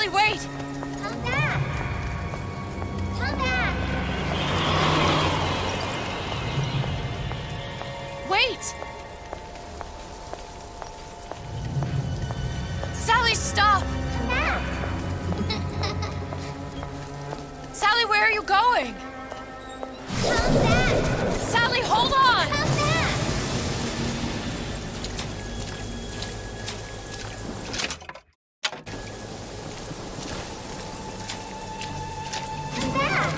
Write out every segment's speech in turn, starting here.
Sally, wait! Come back! Come back! Wait! Sally, stop! Come back! Sally, where are you going? Come back! Sally, hold on! Come back! Come back!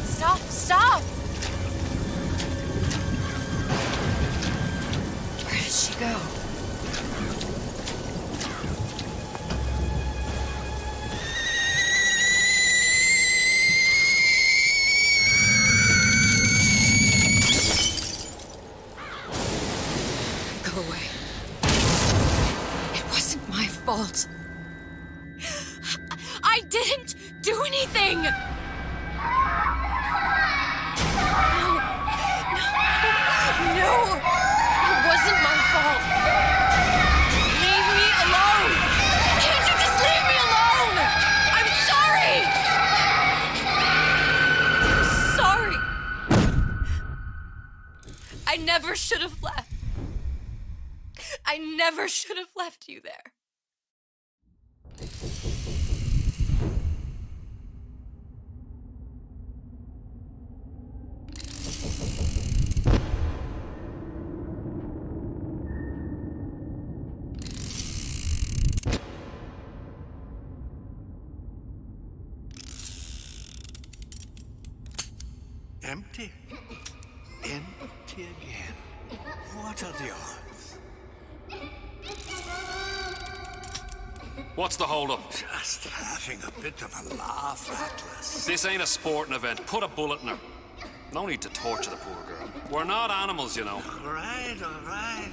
Stop, stop! Where did she go? Go away. It wasn't my fault. I didn't do anything! No, it wasn't my fault. Leave me alone. Can't you just leave me alone? I'm sorry. I'm sorry. I never should have left. I never should have left you there. Empty. Empty again. What are the odds? What's the holdup? Just having a bit of a laugh, Atlas. This ain't a sporting event. Put a bullet in her. No need to torture the poor girl. We're not animals, you know. All right, all right.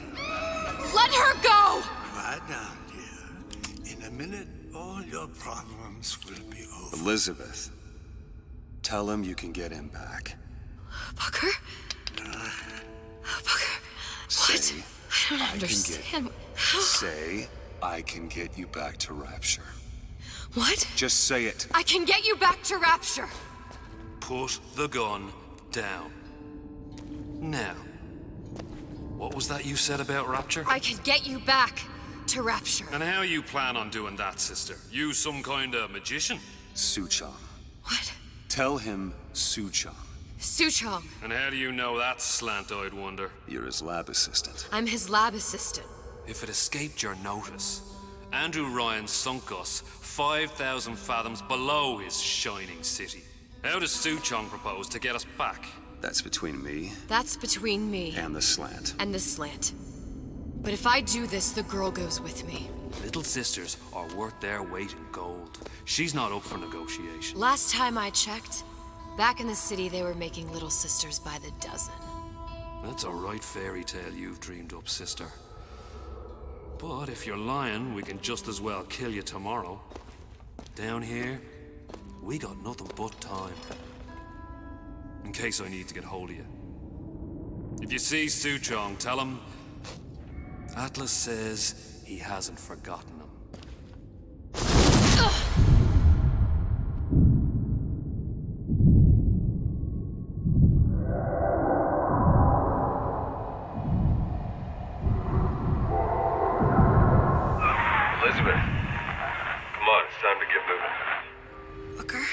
Let her go! Quiet down, dear. In a minute, all your problems will be over. Elizabeth, tell him you can get him back. Booker? Booker? What? Say, I don't understand. Say, I can get you back to Rapture. What? Just say it. I can get you back to Rapture. Put the gun down. Now, what was that you said about Rapture? I can get you back to Rapture. And how you plan on doing that, sister? You some kind of magician? Suchong. What? Tell him Suchong. Suchong. And how do you know that, slant-eyed wonder? You're his lab assistant. I'm his lab assistant. If it escaped your notice, Andrew Ryan sunk us 5,000 fathoms below his shining city. How does Suchong propose to get us back? That's between me That's between me and the slant. and the slant. But if I do this, the girl goes with me. Little sisters are worth their weight in gold. She's not up for negotiation. Last time I checked, back in the city they were making little sisters by the dozen. That's a right fairy tale you've dreamed up, sister. But if you're lying, we can just as well kill you tomorrow. Down here, we got nothing but time. In case I need to get hold of you. If you see Suchong, tell him Atlas says he hasn't forgotten him. Elizabeth, come on, it's time to get moving. Booker?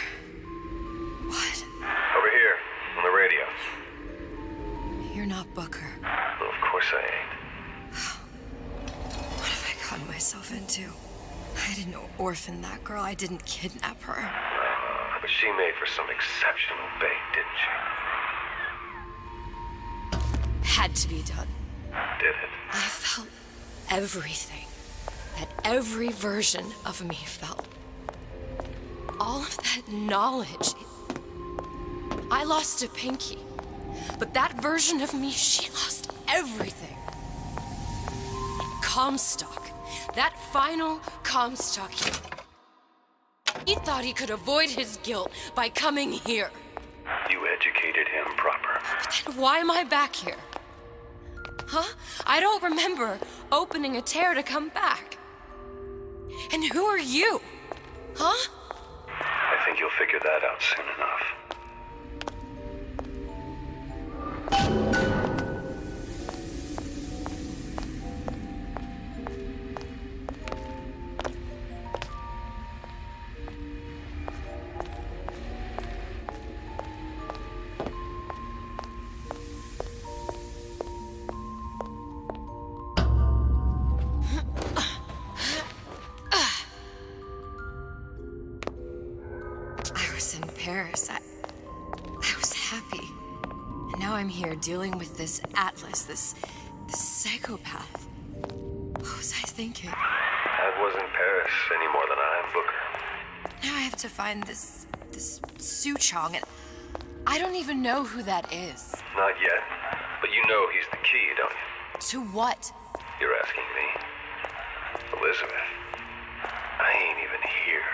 What? Over here, on the radio. You're not Booker. Well, of course I ain't. What have I gotten myself into? I didn't orphan that girl. I didn't kidnap her. But she made for some exceptional bait, didn't she? Had to be done. Did it? I felt everything that every version of me felt. All of that knowledge. I lost a pinky, but that version of me, she lost everything. Comstock, that final Comstock, he thought he could avoid his guilt by coming here. You educated him proper. Then why am I back here? Huh? I don't remember opening a tear to come back. And who are you? Huh? I think you'll figure that out soon enough. I was in Paris. I was happy. And now I'm here dealing with this Atlas, this psychopath. What was I thinking? That wasn't Paris any more than I am Booker. Now I have to find this Suchong, and I don't even know who that is. Not yet, but you know he's the key, don't you? To what? You're asking me. Elizabeth, I ain't even here.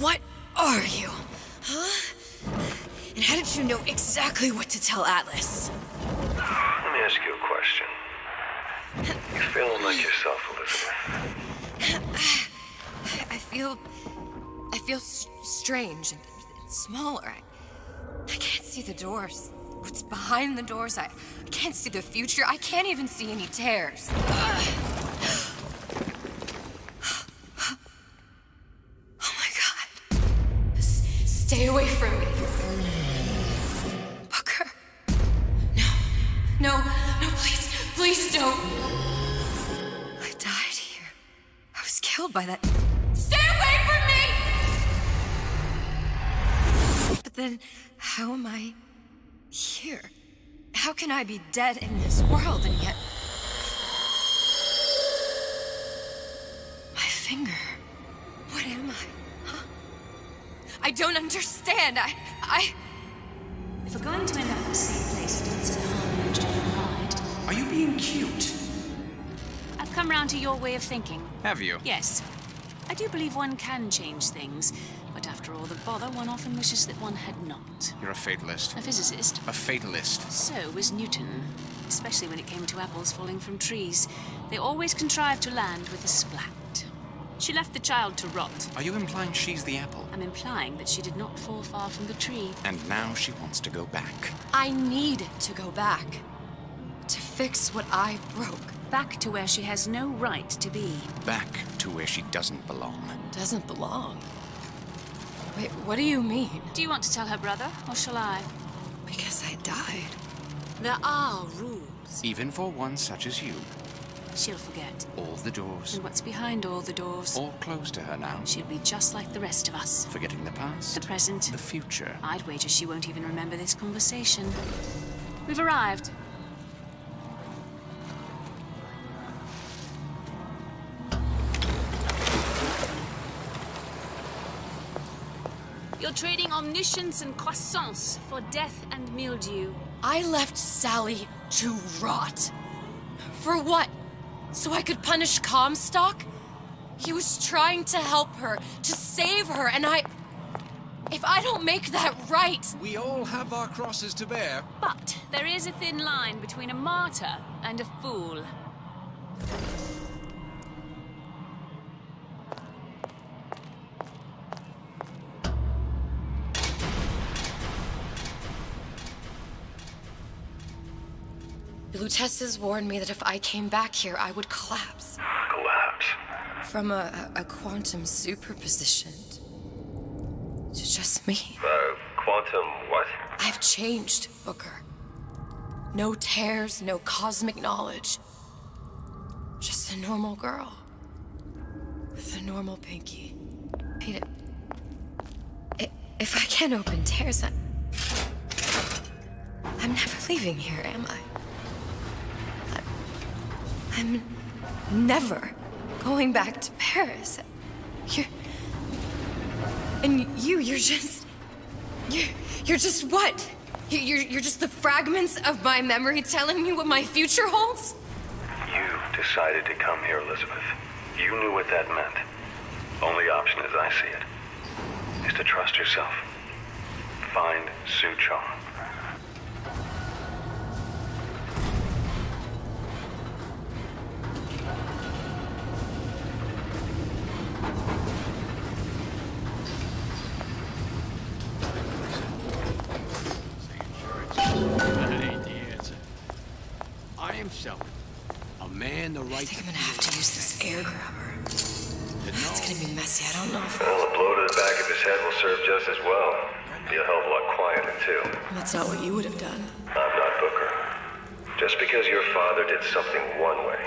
What are you? Huh? And how did you know exactly what to tell Atlas? Let me ask you a question. You feeling like yourself, Elizabeth? I feel strange and smaller. I can't see the doors. What's behind the doors? I can't see the future. I can't even see any tears. Oh my God. Stay away from me. Booker. No, please don't. I died here. I was killed by that. Stay away from me! But then, how am I here? How can I be dead in this world and yet... My finger. What am I? Huh? I don't understand. If we're going to end up in the same place, it doesn't harm to enjoy the ride. Are you being cute? I've come round to your way of thinking. Have you? Yes. I do believe one can change things, but after all the bother, one often wishes that one had not. You're a fatalist. A physicist. A fatalist. So was Newton, especially when it came to apples falling from trees. They always contrived to land with a splat. She left the child to rot. Are you implying she's the apple? I'm implying that she did not fall far from the tree. And now she wants to go back. I need to go back. To fix what I broke. Back to where she has no right to be. Back to where she doesn't belong. Doesn't belong. Wait, what do you mean? Do you want to tell her brother, or shall I? Because I died. There are rules. Even for one such as you. She'll forget. All the doors. And what's behind all the doors? All closed to her now. She'll be just like the rest of us. Forgetting the past. The present. The future. I'd wager she won't even remember this conversation. We've arrived. You're trading omniscience and croissance for death and mildew. I left Sally to rot. For what? So I could punish Comstock? He was trying to help her, to save her, and if I don't make that right... We all have our crosses to bear. But there is a thin line between a martyr and a fool. The Luteces warned me that if I came back here, I would collapse. Collapse. From a quantum superposition to just me. Quantum what? I've changed, Booker. No tears, no cosmic knowledge. Just a normal girl. With a normal pinky. Wait, if I can't open tears, I'm never leaving here, am I? I'm never going back to Paris. You're just what? You're just the fragments of my memory telling me what my future holds? You decided to come here, Elizabeth. You knew what that meant. Only option as I see it is to trust yourself. Find Suchong. I am Selwyn. A man the right I think I'm gonna have to use this air grabber. to know. It's gonna be messy. I don't know if Well, a blow to the back of his head will serve just as well. Be a hell of a lot quieter, too. that's not what you would have done. I'm not Booker. Just because your father did something one way,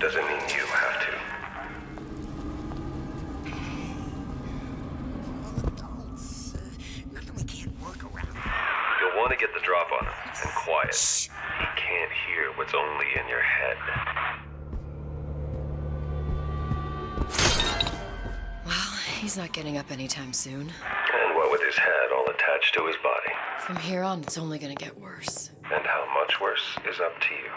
doesn't mean you have to. Nothing we can't work around. You'll want to get the drop on him, and quiet. He can't hear what's only in your head. Well, he's not getting up anytime soon. And what with his head all attached to his body. From here on, it's only gonna get worse. And how much worse is up to you.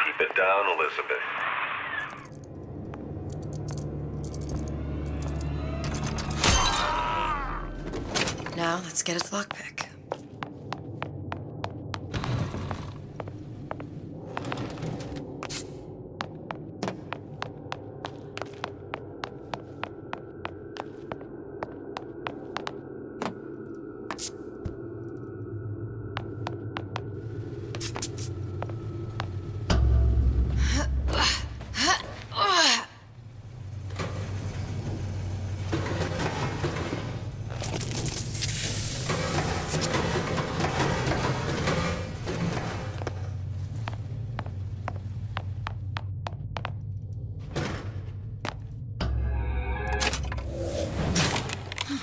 Keep it down, Elizabeth. Now, let's get its lockpick.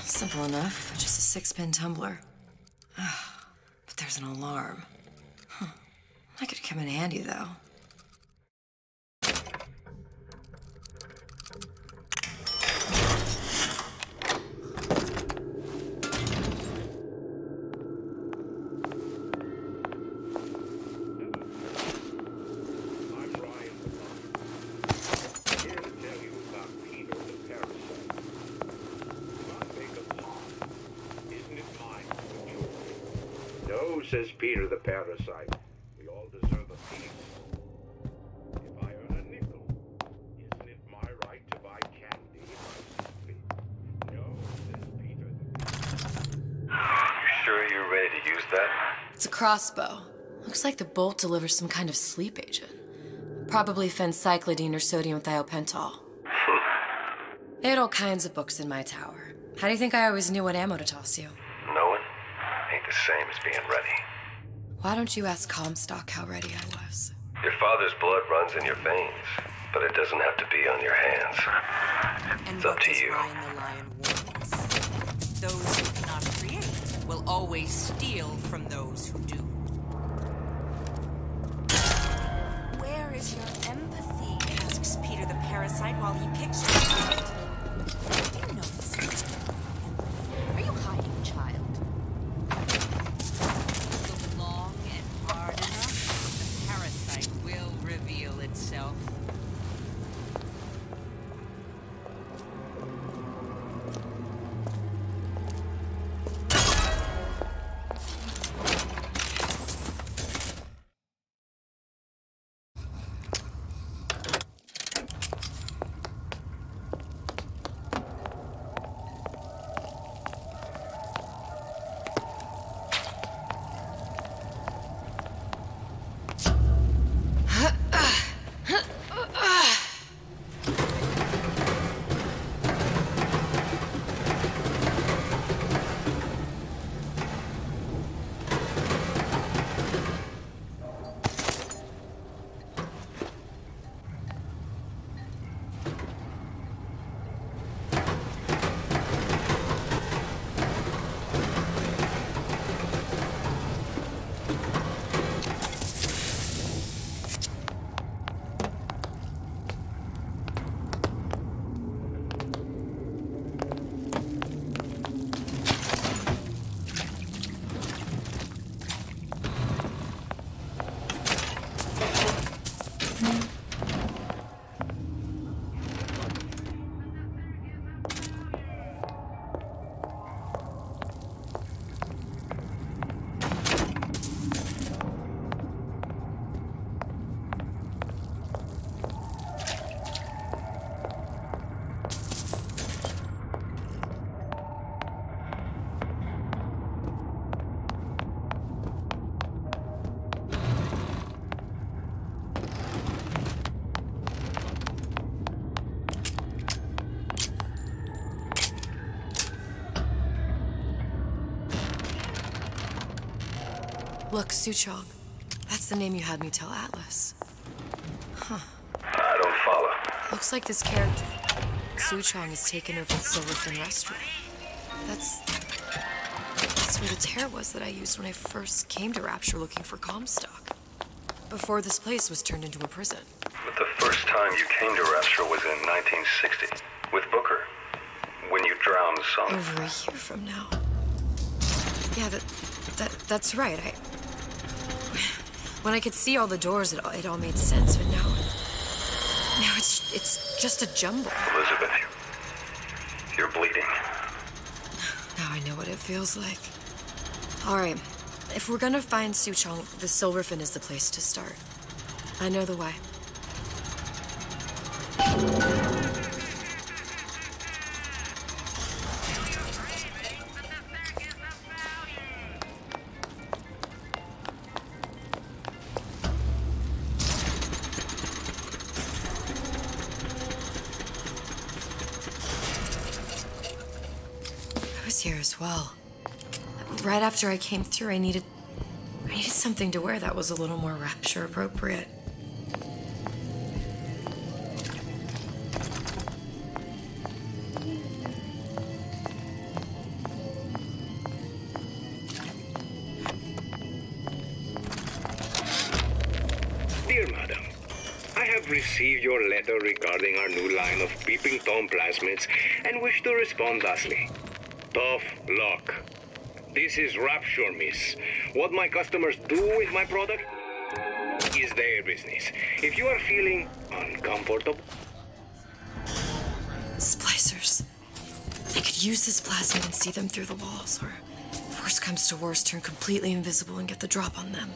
Simple enough. Just a 6-pin tumbler. But there's an alarm. That could come in handy, though. I'm Ryan here to tell you about Peter the Parasite. I make a pond. Isn't it mine to enjoy? No, says Peter the Parasite. We all deserve a piece. If I earn a nickel, isn't it my right to buy candy if I'm sleepy? No, says Peter the Parasite. You sure you're ready to use that? It's a crossbow. Looks like the bolt delivers some kind of sleep agent. Probably phencyclidine or sodium thiopental. They had all kinds of books in my tower. How do you think I always knew what ammo to toss you? Knowing ain't the same as being ready. Why don't you ask Comstock how ready I was? Your father's blood runs in your veins, but it doesn't have to be on your hands. And It's up what to does you. Ryan the Lion warn us? Those who cannot create will always steal from those who do. Where is your empathy? Asks Peter the Parasite while he picks your pocket. Do you know this? Are you hiding, child? Look long and hard enough, the parasite will reveal itself. Look, Suchong. That's the name you had me tell Atlas. Huh. I don't follow. Looks like this character, Suchong, has taken over the Silverfin restaurant. That's where the tear was that I used when I first came to Rapture looking for Comstock. Before this place was turned into a prison. But the first time you came to Rapture was in 1960, with Booker, when you drowned some... Over a year from now. Yeah, that's right. When I could see all the doors, it all made sense, but now it's just a jumble. Elizabeth, you're bleeding. Now I know what it feels like. All right, if we're gonna find Suchong, the Silverfin is the place to start. I know the way. I was here as well. Right after I came through, I needed something to wear that was a little more Rapture appropriate. Dear Madam, I have received your letter regarding our new line of Peeping Tom plasmids and wish to respond thusly. Tough luck. This is Rapture, miss. What my customers do with my product is their business. If you are feeling uncomfortable... Splicers. I could use this plasmid and see them through the walls, or if worst comes to worst, turn completely invisible and get the drop on them.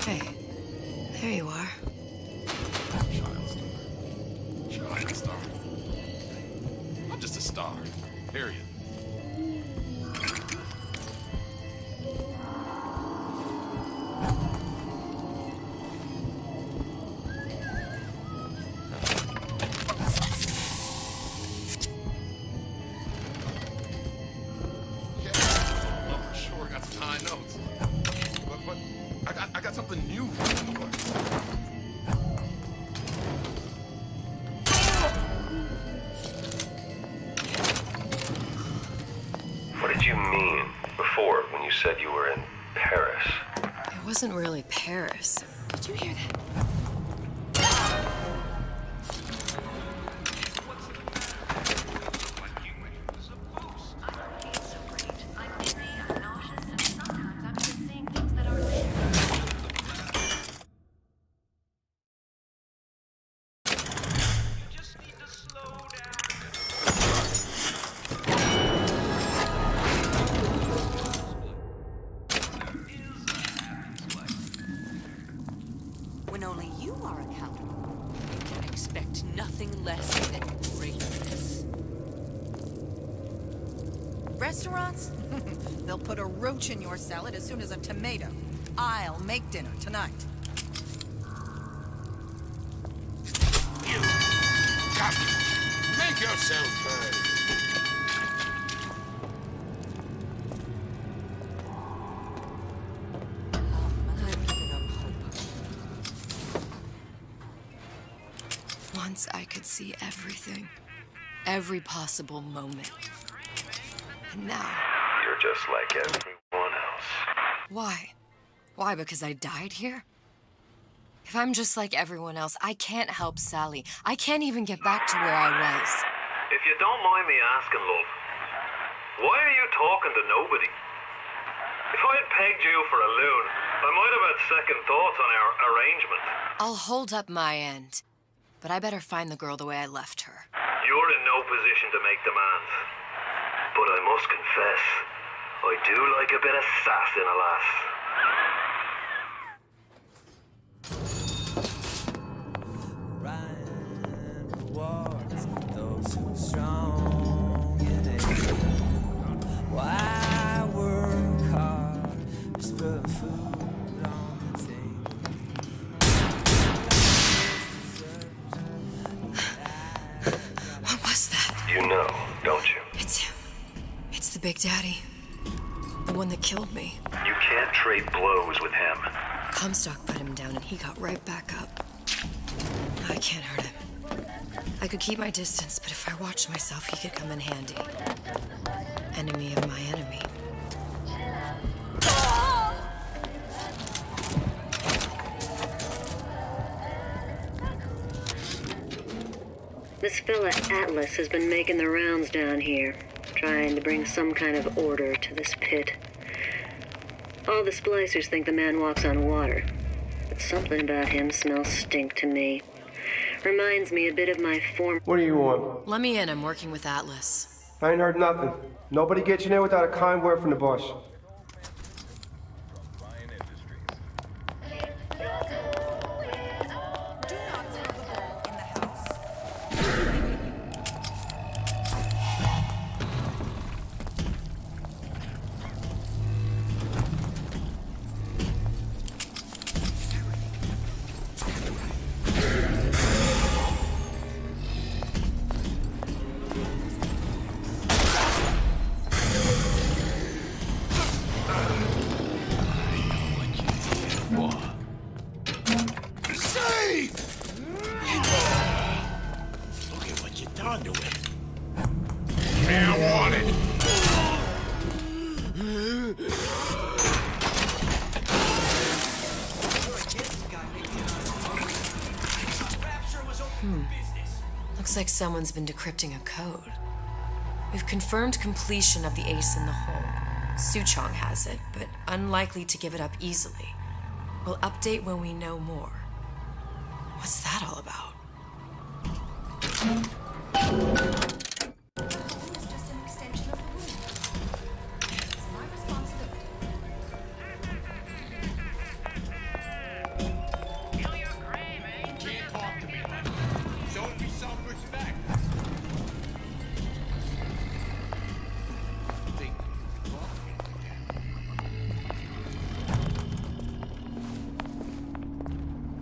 Hey, there you are. Child star. I'm just a star, period. I got something new for you boys. What did you mean before when you said you were in Paris? It wasn't really Paris. Did you hear that? When only you are accountable, I expect nothing less than greatness. Restaurants? They'll put a roach in your salad as soon as a tomato. I'll make dinner tonight. You got it. Make yourself heard. Once I could see everything. Every possible moment. And now... You're just like everyone else. Why? Why, because I died here? If I'm just like everyone else, I can't help Sally. I can't even get back to where I was. If you don't mind me asking, love, why are you talking to nobody? If I had pegged you for a loon, I might have had second thoughts on our arrangement. I'll hold up my end. But I better find the girl the way I left her. You're in no position to make demands. But I must confess, I do like a bit of sass in a lass. Those who strong in it. Why work hard? Just put food on the table. What was that? You know, don't you? It's him. It's the Big Daddy. The one that killed me. You can't trade blows with him. Comstock put him down and he got right back up. I can't hurt him. I could keep my distance, but if I watched myself, he could come in handy. Enemy of my enemy. This fella Atlas has been making the rounds down here, trying to bring some kind of order to this pit. All the splicers think the man walks on water, but something about him smells stink to me. Reminds me a bit of my former... What do you want? Let me in, I'm working with Atlas. I ain't heard nothing. Nobody gets you in there without a kind word from the boss. Looks like someone's been decrypting a code. We've confirmed completion of the Ace in the Hole. Suchong has it, but unlikely to give it up easily. We'll update when we know more. What's that all about?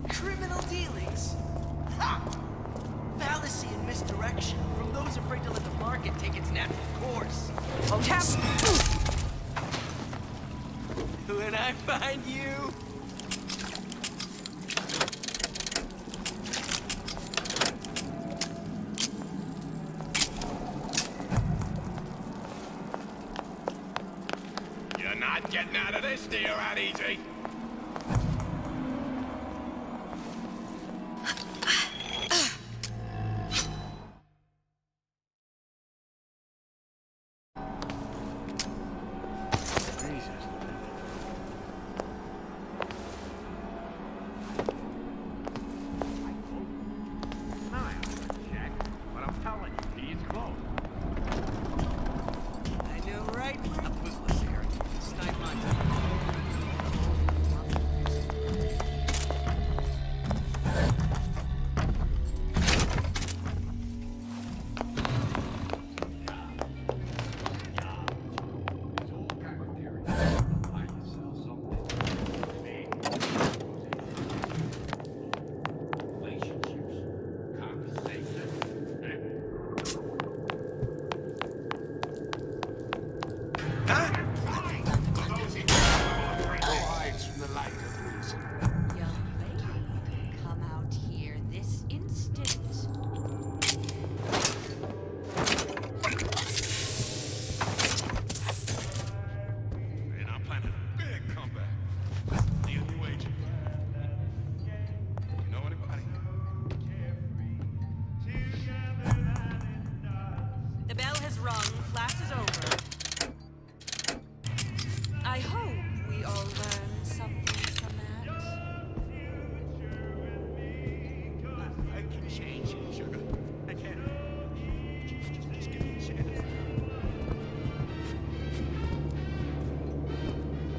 Criminal dealings? Ha! Fallacy and misdirection from those afraid to let the market take its natural course. Oh, when I find you... You're not getting out of this deal that easy.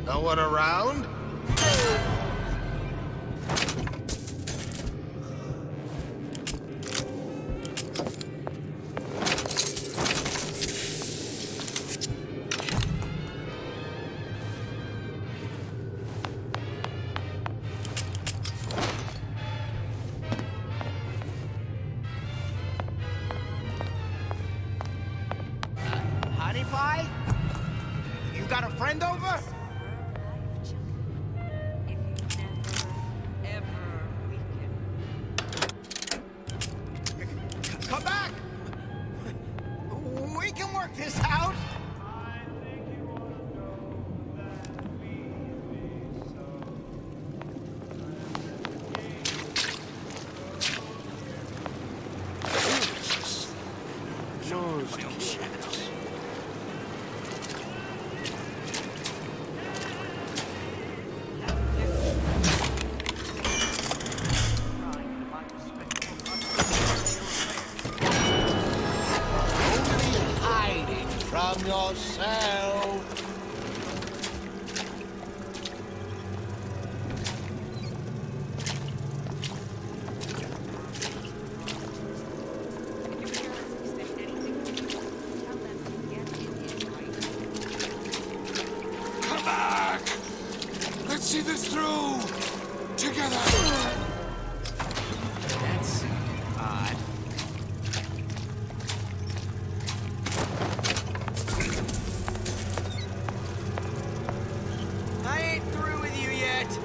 No one around? Honey Pie? You got a friend over? yourself. Come back! Let's see this through! Together! That's odd. I ain't through with you yet.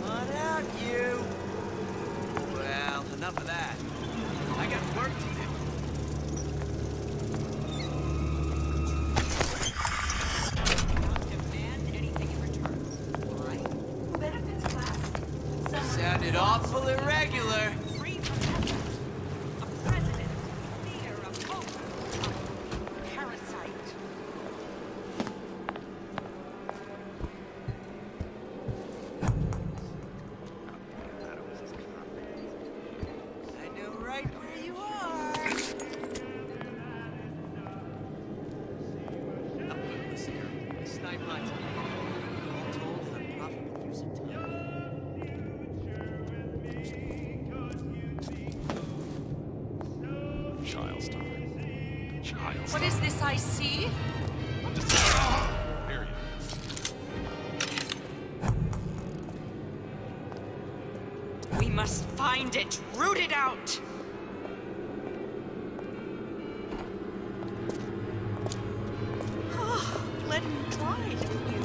On out, you. Well, enough of that. I got work to do. Sounded awful irregular. I know right where you are. Up was here. Snipe hunt. All told, an unprofitable use of time. Child's time. Child's What is this I see? Period. We must find it, root it out. Let him try, didn't you?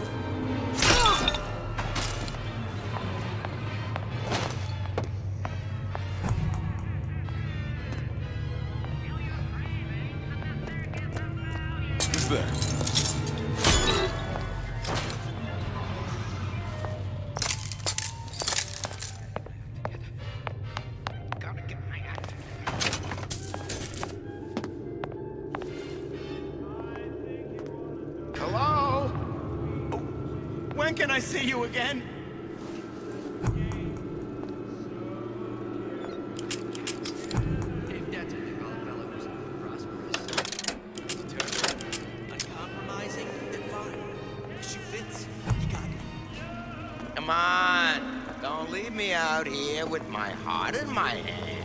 Who's there? Hello? When can I see you again? If that's what you call a fellow who's prosperous. Determined, uncompromising, then fine. If shoe fits, you got me. Come on. Don't leave me out here with my heart in my hand.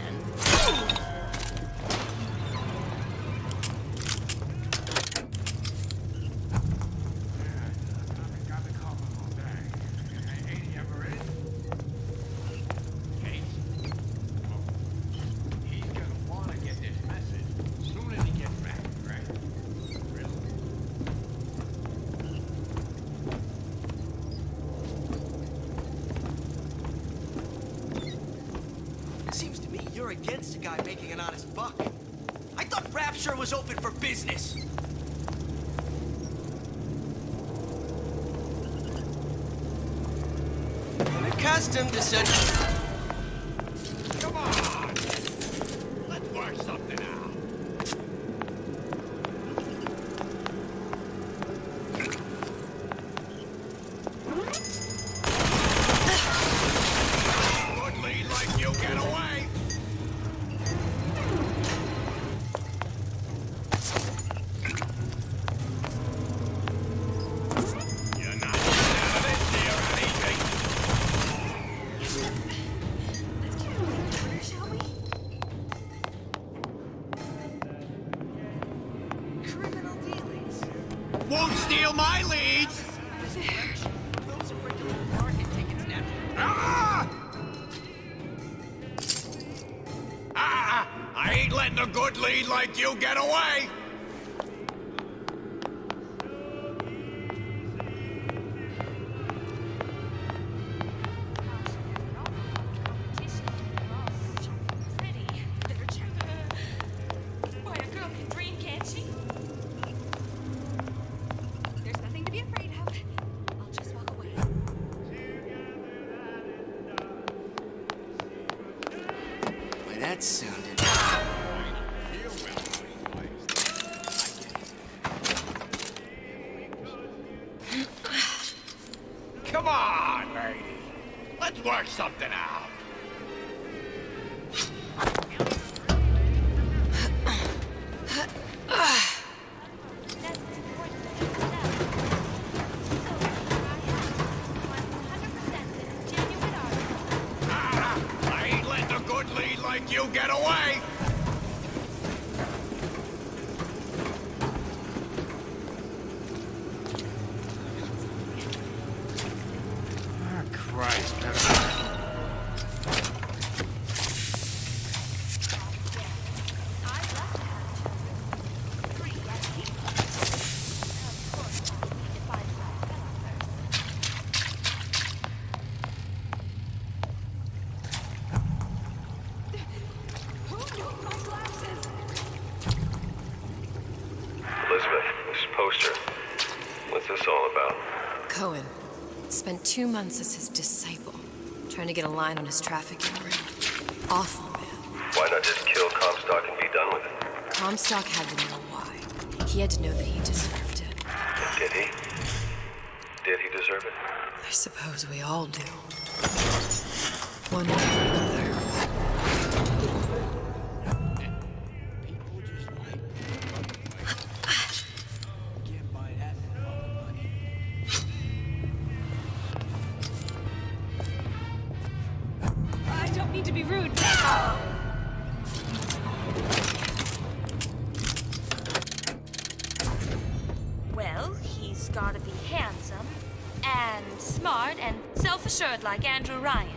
He's gonna wanna get this message soon as he gets back, right? Really? It seems to me you're against a guy making an honest buck. I thought Rapture was open for business. Unaccustomed to such... Come on! Let's work something out. Good lead like you get away! You're not getting out of this deal anything. Criminal dealings. Won't steal my leads! Those are regular market tickets now. Ah! I ain't letting a good lead like you get away! Why, a girl can dream, can't she? There's nothing to be afraid of. I'll just walk away. Why, that sounded... something out. I ain't letting a good lead like you get away! Christ, Elizabeth, this poster. What's this all about? Cohen spent 2 months as his disciple, trying to get a line on his trafficking ring. Awful man. Why not just kill Comstock and be done with it? Comstock had to know why. He had to know that he deserved it. Did he? Did he deserve it? I suppose we all do. One way or another. I don't mean to be rude. Well, he's gotta be handsome, and smart, and self-assured like Andrew Ryan.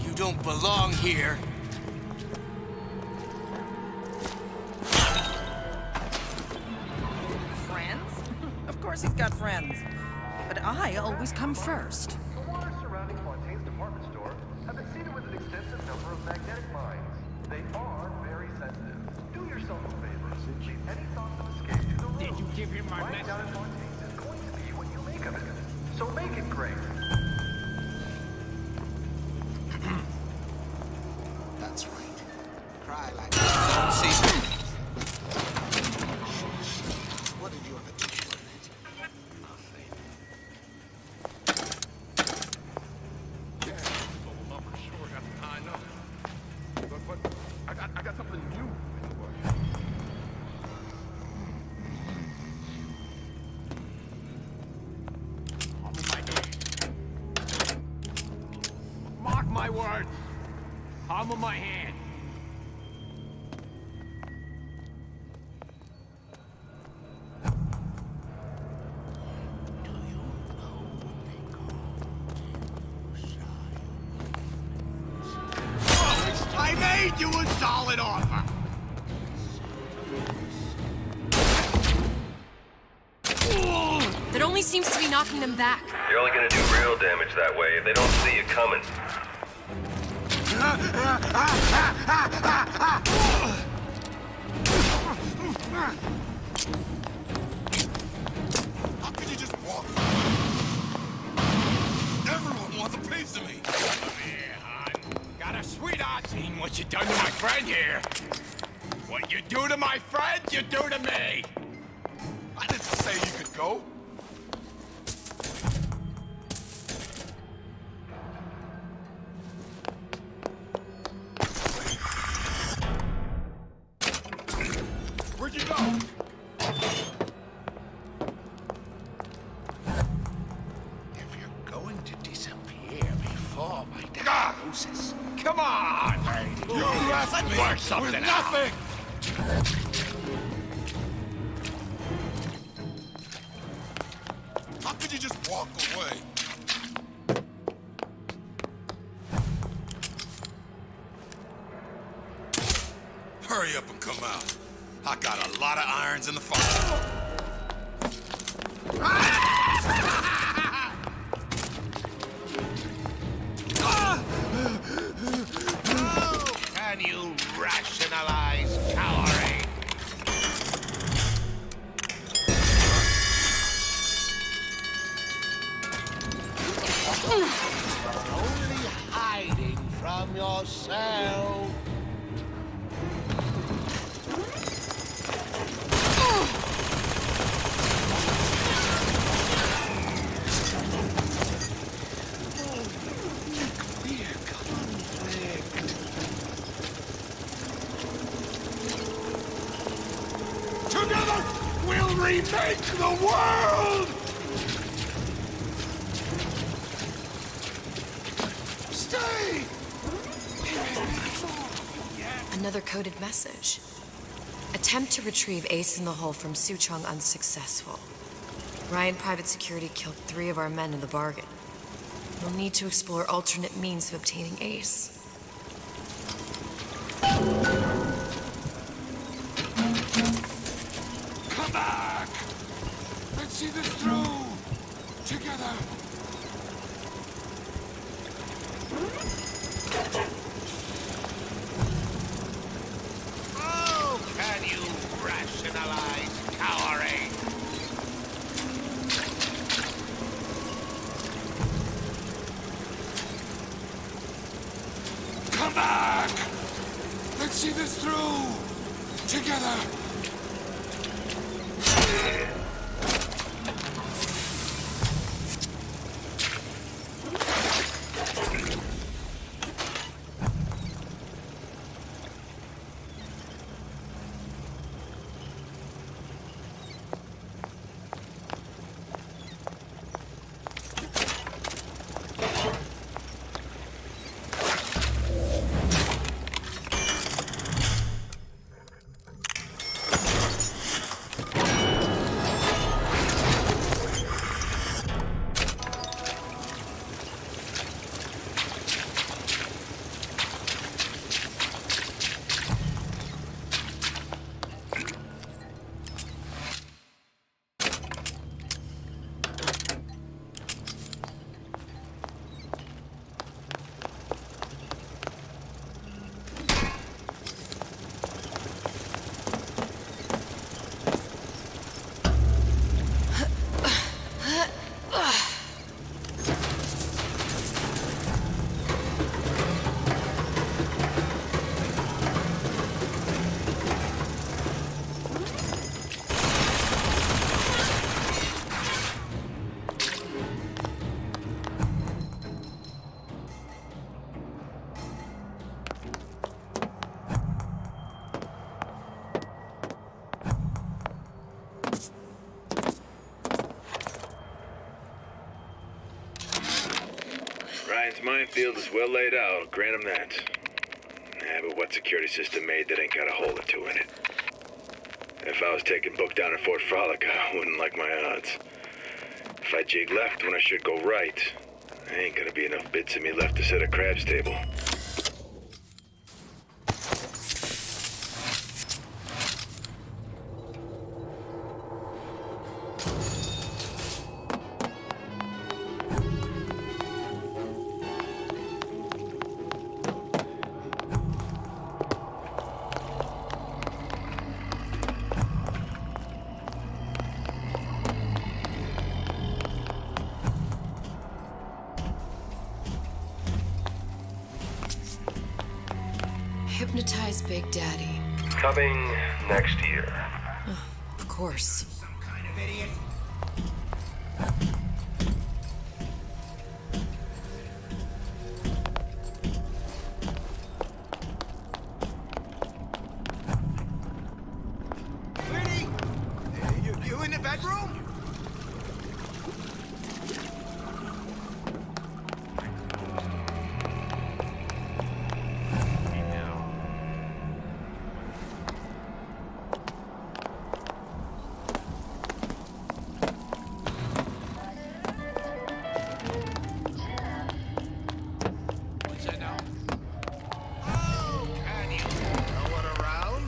You don't belong here. Friends? Of course he's got friends. But I always come first. The waters surrounding Fontaine's department store have been seeded with an extensive number of magnetic mines. They are very sensitive. Do yourself a favor. Leave any thoughts of escape to the room. Did you give him my message? Down at Fontaine's is going to be what you make of it. So make it great. That's right. Cry like that. See? What did you ever do for it? Nothing. Yeah, I'm sure I know. But I got something new in the works. Mark my words. Palm of my hand. Do you made you a solid offer. That only seems to be knocking them back. You're only gonna do real damage that way if they don't see you coming. How could you just walk? Everyone wants a piece of me. Come here, hon. Got a sweetheart. Seen what you done to my friend here. What you do to my friend, you do to me. I didn't say you could go. Where'd you go? If you're going to disappear before my diagnosis, come on! You left me work something with nothing! How could you just walk away? Hurry up and come out. I got a lot of irons in the fire. How can you rationalize cowering? Only hiding from yourself. Together, we'll remake the world! Stay! Another coded message. Attempt to retrieve Ace in the Hole from Suchong unsuccessful. Ryan Private Security killed 3 of our men in the bargain. We'll need to explore alternate means of obtaining Ace. Come back! Let's see this through! Together! How can you rationalize cowering? Come back! Let's see this through! Together! Ryan's minefield is well laid out, grant him that. But what security system made that ain't got a hole or two in it? If I was taking book down at Fort Frolic, I wouldn't like my odds. If I jig left when I should go right, there ain't gonna be enough bits of me left to set a crab's table. hypnotize Big Daddy. Coming next year. Of course. Sweetie! You in the bedroom? What's that now? Oh, can you? No one around?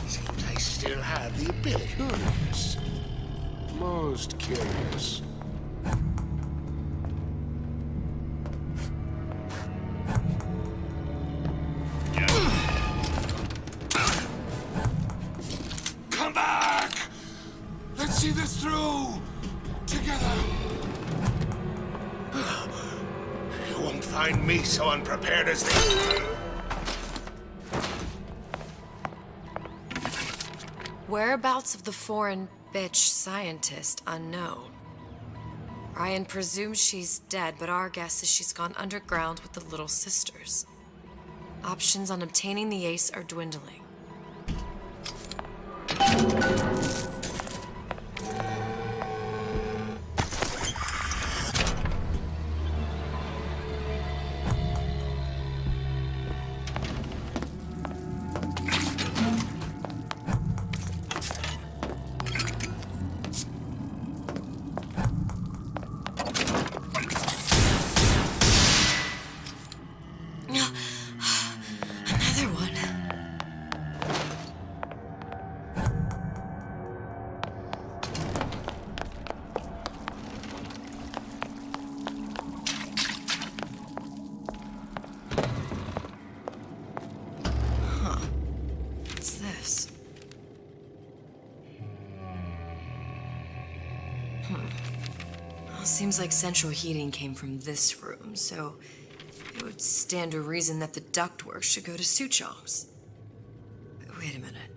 Seems I still have the ability. Curious. Most curious. Come back! Let's see this through! Together! You won't find me so unprepared as this. Whereabouts of the foreign bitch scientist unknown. Ryan presumes she's dead, but our guess is she's gone underground with the Little Sisters. Options on obtaining the ace are dwindling. Another one. Huh. What's this? Well, seems like central heating came from this room, so it would stand to reason that the ductwork should go to Suchong's. Wait a minute.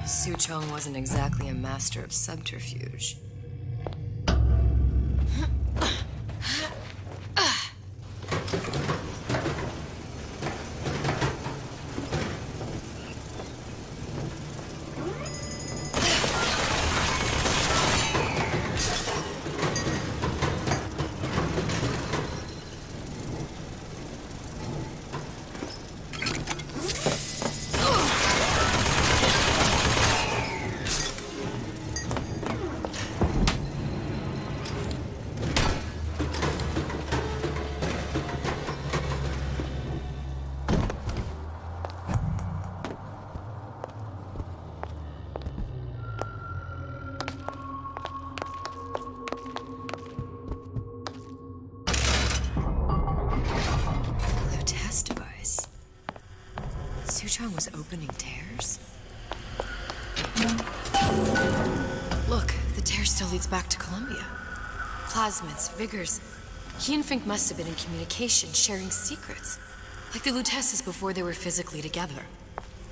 Suchong wasn't exactly a master of subterfuge. Suchong was opening tears? Look, the tear still leads back to Columbia. Plasmids, Vigors. He and Fink must have been in communication, sharing secrets. Like the Lutesses before they were physically together.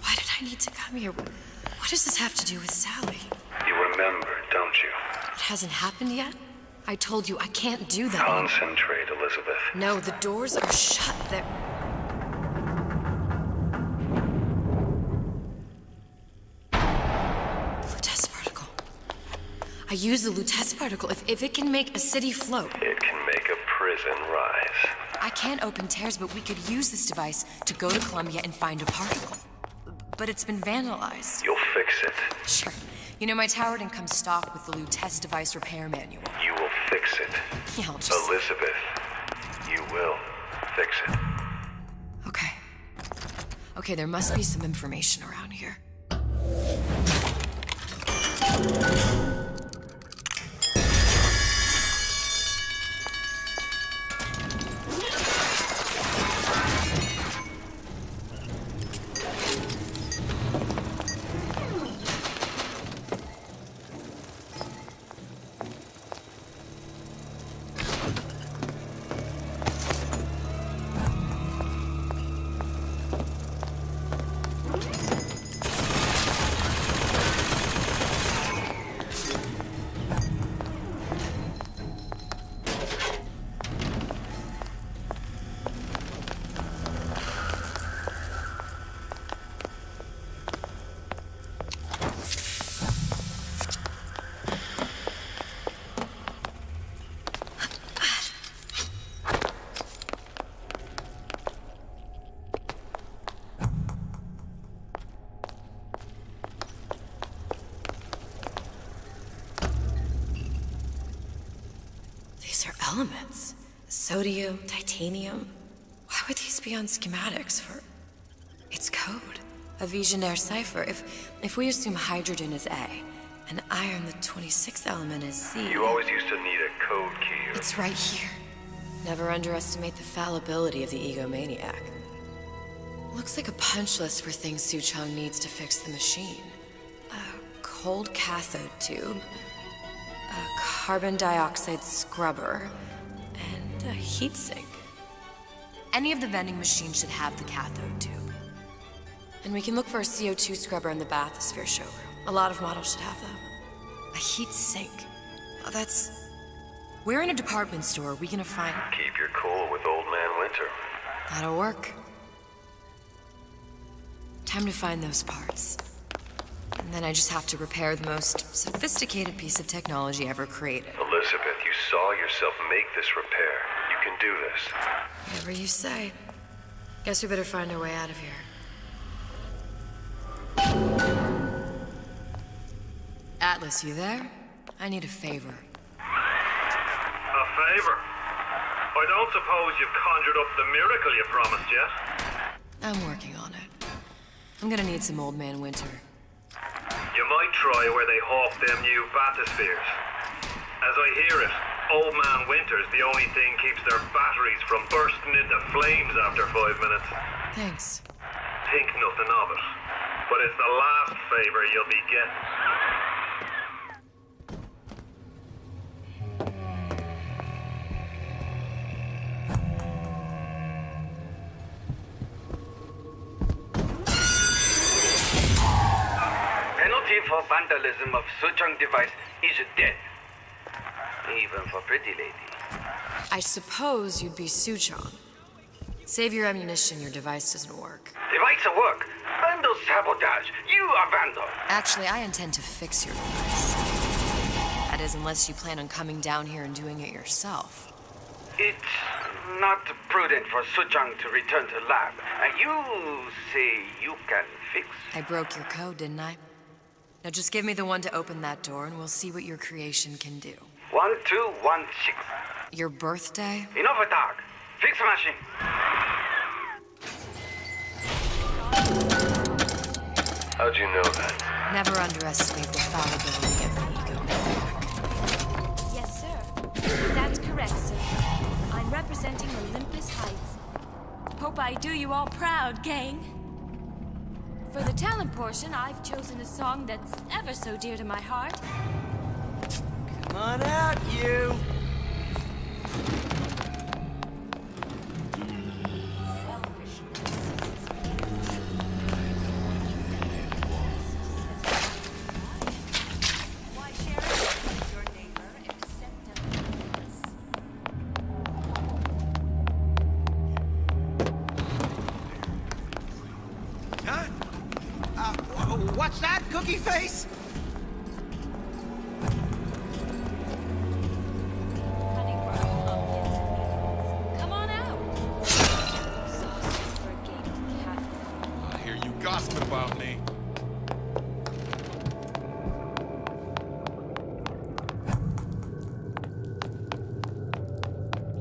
Why did I need to come here? What does this have to do with Sally? You remember, don't you? It hasn't happened yet? I told you I can't do that. Concentrate, Elizabeth. No, the doors are shut. They're... Lutece particle. I use the Lutece particle. If it can make a city float. It can make a prison rise. I can't open tears, but we could use this device to go to Columbia and find a particle. But it's been vandalized. You'll fix it. Sure. You know, my tower didn't come stocked with the Lutece device repair manual. You will fix it. Yeah, I'll just... Elizabeth, you will fix it. Okay. Okay, there must be some information around here. elements. Sodium, titanium. Why would these be on schematics for... It's code. A Visionaire cipher. If we assume hydrogen is A, and iron, the 26th element, is Z... You always used to need a code key. It's right here. Never underestimate the fallibility of the egomaniac. Looks like a punch list for things Suchong needs to fix the machine. A cold cathode tube, a carbon dioxide scrubber, and a heatsink. Any of the vending machines should have the cathode tube. And we can look for a CO2 scrubber in the bathysphere showroom. A lot of models should have them. A heat sink. Oh, that's... Where in a department store are we gonna find... Keep your cool with Old Man Winter. That'll work. Time to find those parts. And then I just have to repair the most sophisticated piece of technology ever created. Elizabeth, you saw yourself make this repair. You can do this. Whatever you say. Guess we better find our way out of here. Atlas, you there? I need a favor. A favor? I don't suppose you've conjured up the miracle you promised yet? I'm working on it. I'm gonna need some Old Man Winter. You might try where they hawk them new bathyspheres. As I hear it, Old Man Winter's the only thing keeps their batteries from bursting into flames after 5 minutes. Thanks. Think nothing of it. But it's the last favor you'll be getting. Penalty for vandalism of Suchong device is death. Even for pretty lady. I suppose you'd be Suchong. Save your ammunition, your device doesn't work. Device at work. Vandal sabotage. You are vandal. Actually, I intend to fix your device. That is, unless you plan on coming down here and doing it yourself. It's not prudent for Suchong to return to lab. You say you can fix? I broke your code, didn't I? Now just give me the one to open that door and we'll see what your creation can do. 1216. Your birthday? Enough attack. Fix machine. How'd you know that? Never underestimate the fallibility of the ego. Yes, sir. That's correct, sir. I'm representing Olympus Heights. Hope I do you all proud, gang. For the talent portion, I've chosen a song that's ever so dear to my heart. Come on out, you! What's that, Cookie Face? Come on out. I hear you gossiping about me.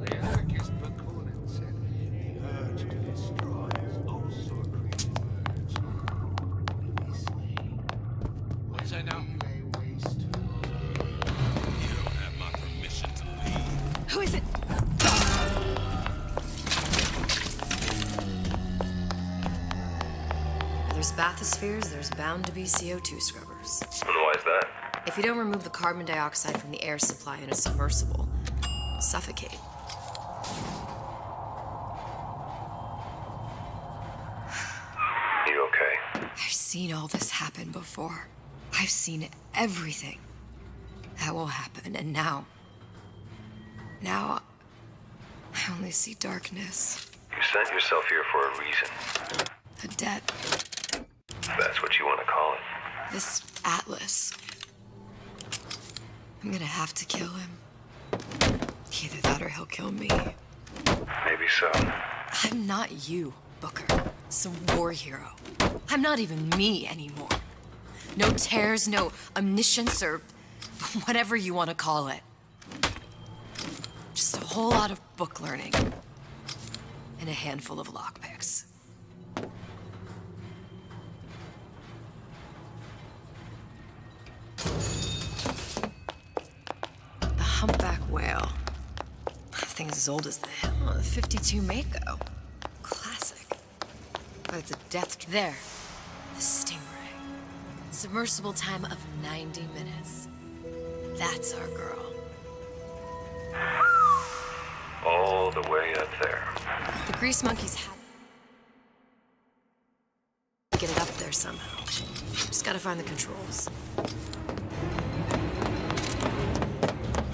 Laertes Bakunin said the urge to destroy is also a creative urge. What's that now? You don't have my permission to leave. Who is it? Where there's bathyspheres, there's bound to be CO2 scrubbers. And why is that? If you don't remove the carbon dioxide from the air supply in a submersible, you'll suffocate. You okay? I've seen all this happen before. I've seen everything that will happen, and now I only see darkness. You sent yourself here for a reason. A debt. If that's what you want to call it. This Atlas. I'm gonna have to kill him. Either that or he'll kill me. Maybe so. I'm not you, Booker. Some war hero. I'm not even me anymore. No tears, no omniscience, or whatever you want to call it. Just a whole lot of book learning. And a handful of lockpicks. The humpback whale. Thing's as old as the 52 Mako. Classic. But it's a death... There. The Stingray. Submersible time of 90 minutes. That's our girl. All the way up there. The grease monkeys had to get it up there somehow. Just gotta find the controls.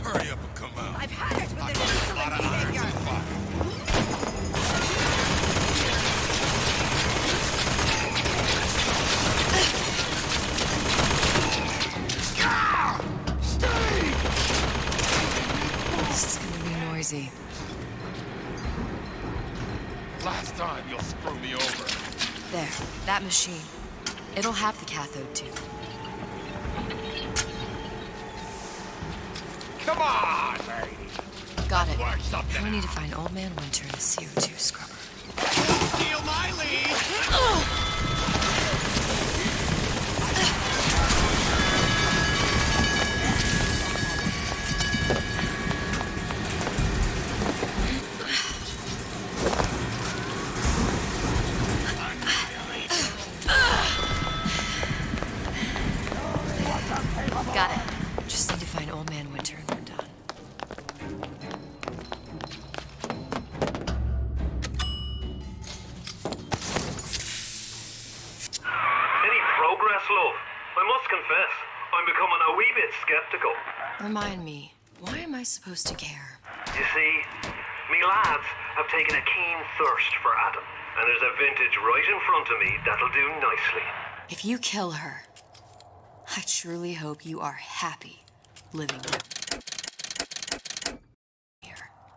Hurry up and come out. I've had it with their insolent behavior. This is gonna be noisy. Last time you'll screw me over. There, that machine. It'll have the cathode tube. Come on, lady. Got it. Work something Now we need to find Old Man Winter and a CO2 scrubber. Steal my lead. Got it. Just need to find Old Man Winter and we're done. Any progress, love? I must confess, I'm becoming a wee bit skeptical. Remind me, why am I supposed to care? You see, me lads have taken a keen thirst for Adam, and there's a vintage right in front of me that'll do nicely. If you kill her, I truly hope you are happy living here.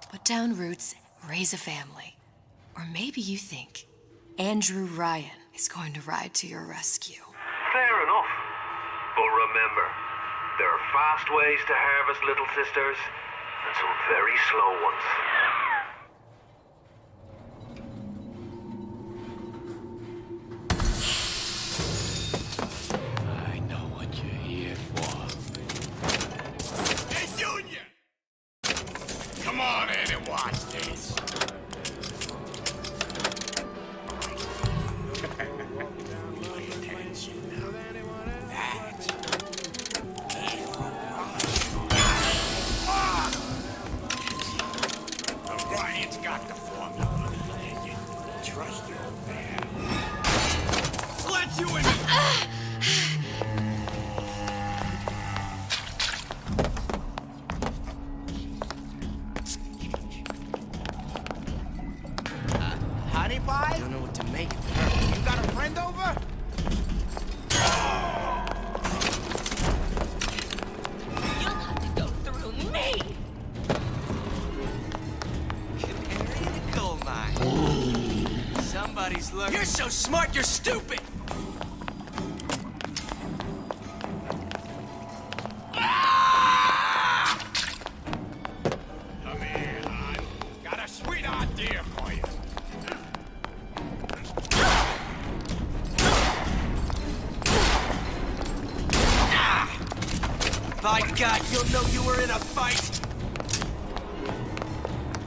Put down roots, raise a family. Or maybe you think Andrew Ryan is going to ride to your rescue. Fair enough. But remember, there are fast ways to harvest little sisters, and some very slow ones. I know what you're here for. Hey, Junior! Come on in and watch this. Pay attention now. That. Orion's got the formula. Trust your man. Let you in. Honey pie? Don't know what to make of her. You got a friend over? You'll have to go through me. Canary in the coal mine. Somebody's lurking. You're so smart, you're stupid. Come here, hon. Got a sweet idea for you. By God, you'll know you were in a fight.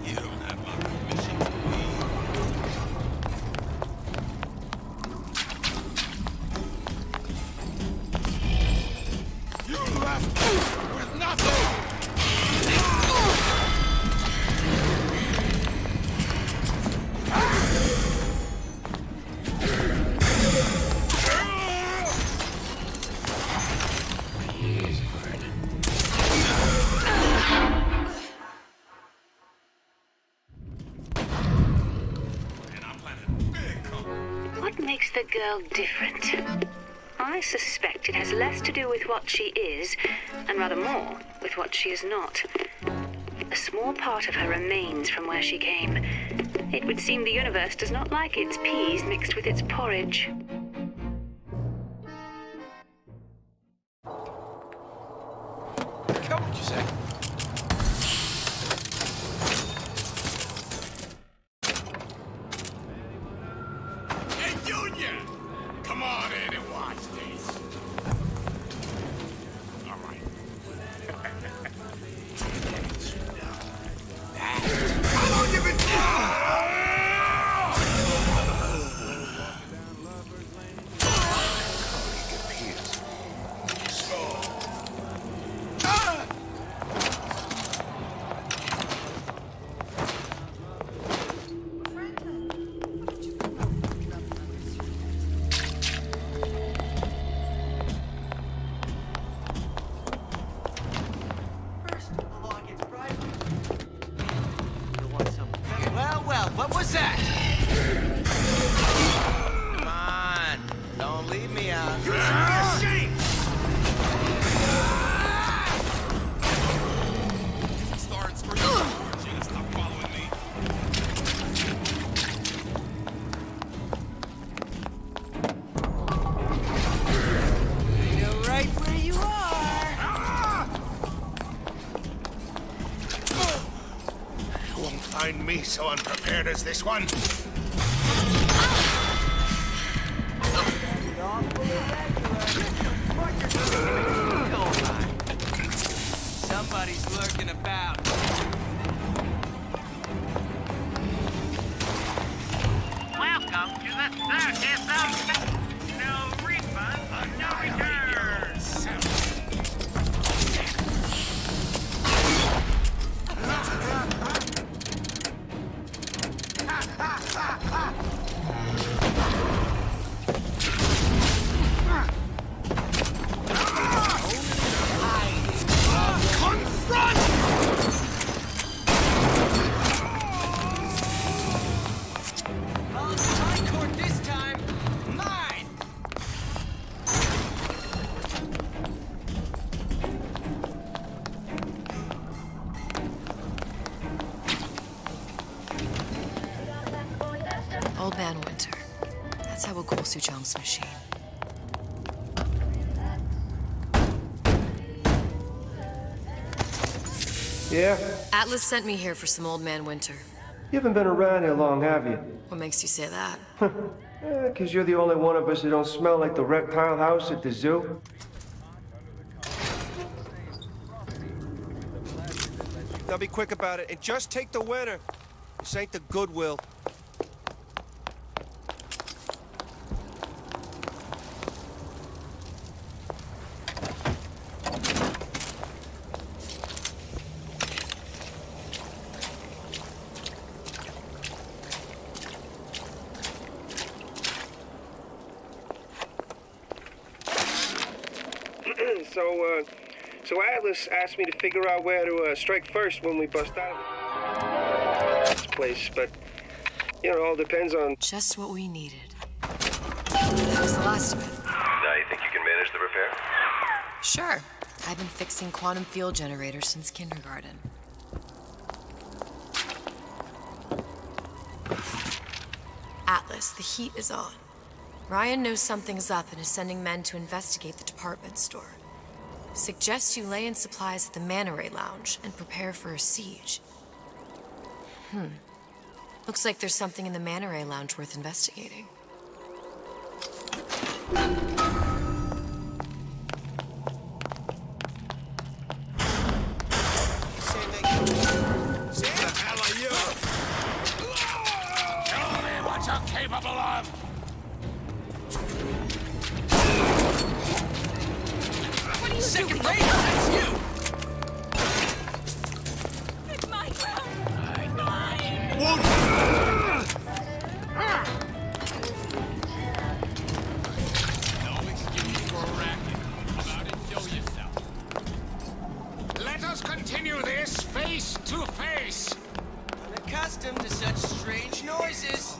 You don't have my permission to leave. You left with nothing. What makes the girl different? I suspect it has less to do with what she is, and rather more with what she is not. A small part of her remains from where she came. It would seem the universe does not like its peas mixed with its porridge. Come, what you say? me out. You should be ashamed! Starts for you. She gonna stop following me. I know right where you are. You won't find me so unprepared as this one. Somebody's lurking about. Welcome to the circus of no refund, no returns. Oh, it's my court this time. Mine. Old Man Winter. That's how we'll cool Sujong's machine. Yeah? Atlas sent me here for some Old Man Winter. You haven't been around here long, have you? What makes you say that? 'Cause you're the only one of us who don't smell like the reptile house at the zoo. Now be quick about it and just take the winner. This ain't the Goodwill. So Atlas asked me to figure out where to strike first when we bust out of this place, but, you know, it all depends on... Just what we needed. That was the last of it. Now you think you can manage the repair? Sure. I've been fixing quantum field generators since kindergarten. Atlas, the heat is on. Ryan knows something's up and is sending men to investigate the department store. Suggests you lay in supplies at the Manta Ray Lounge and prepare for a siege. Looks like there's something in the Manta Ray Lounge worth investigating. What you're capable of! What are you Second doing? rate, that's you! It's my ground! No excuse for a racket. Come out and show yourself. Let us continue this face to face. Unaccustomed to such strange noises.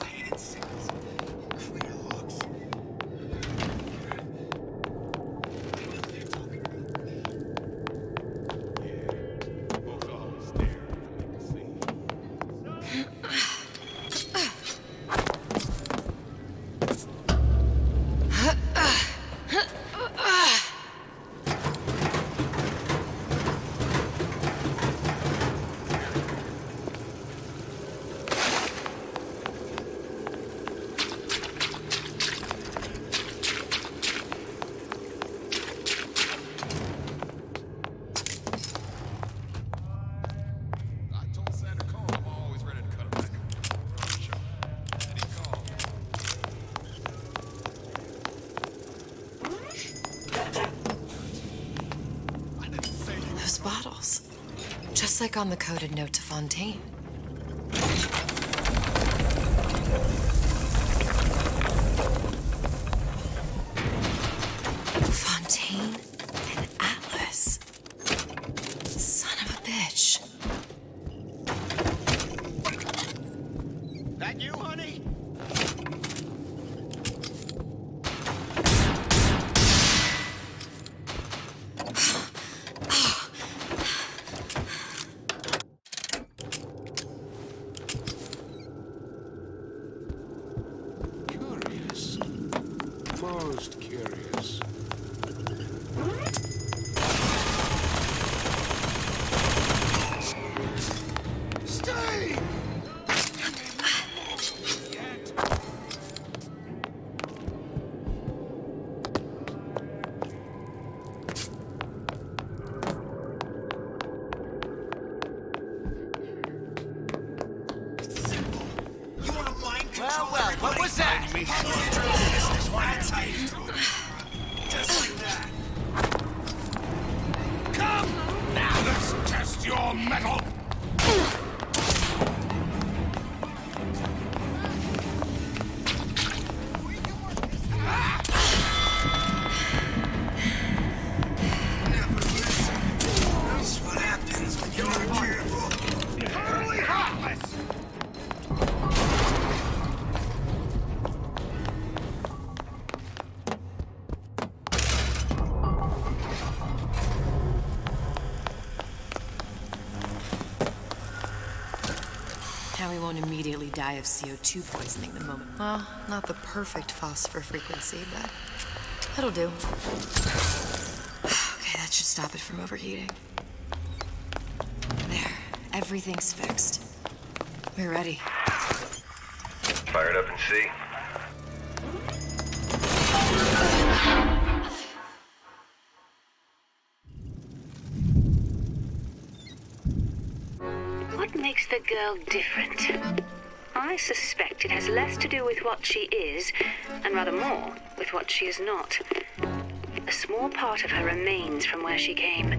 Those bottles. Just like on the coded note to Fontaine. Fontaine and Atlas. Son of a bitch. That you, honey? me so impressed. This one it's tight. Just like that. Come! Now let's test your metal! That's what happens when you're not careful. Totally heartless! Now we won't immediately die of CO2 poisoning the moment. Well, not the perfect phosphor frequency, but it'll do. Okay, that should stop it from overheating. There, everything's fixed. We're ready. Fire it up and see. What makes the girl different? I suspect it has less to do with what she is, and rather more with what she is not. A small part of her remains from where she came.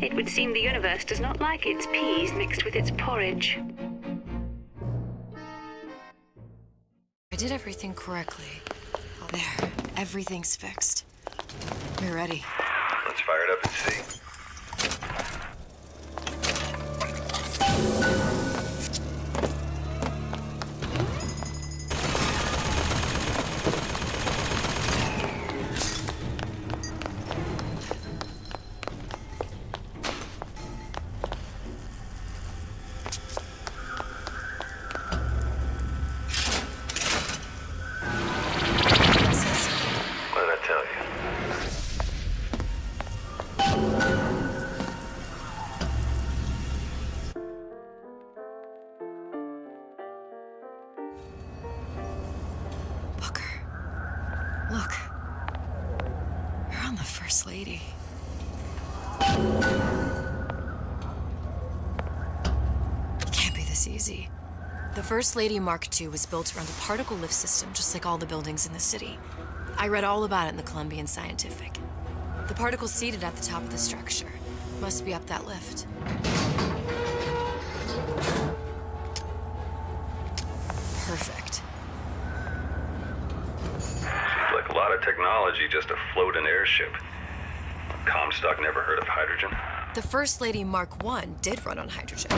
It would seem the universe does not like its peas mixed with its porridge. I did everything correctly. There, everything's fixed. We're ready. Let's fire it up and see. What did I tell you? Look. You're on the First Lady. It can't be this easy. The First Lady Mark II was built around a particle lift system, just like all the buildings in the city. I read all about it in the Columbian Scientific. The particles seated at the top of the structure must be up that lift. Perfect. Seems like a lot of technology just to float an airship. Comstock never heard of hydrogen? The First Lady Mark I did run on hydrogen,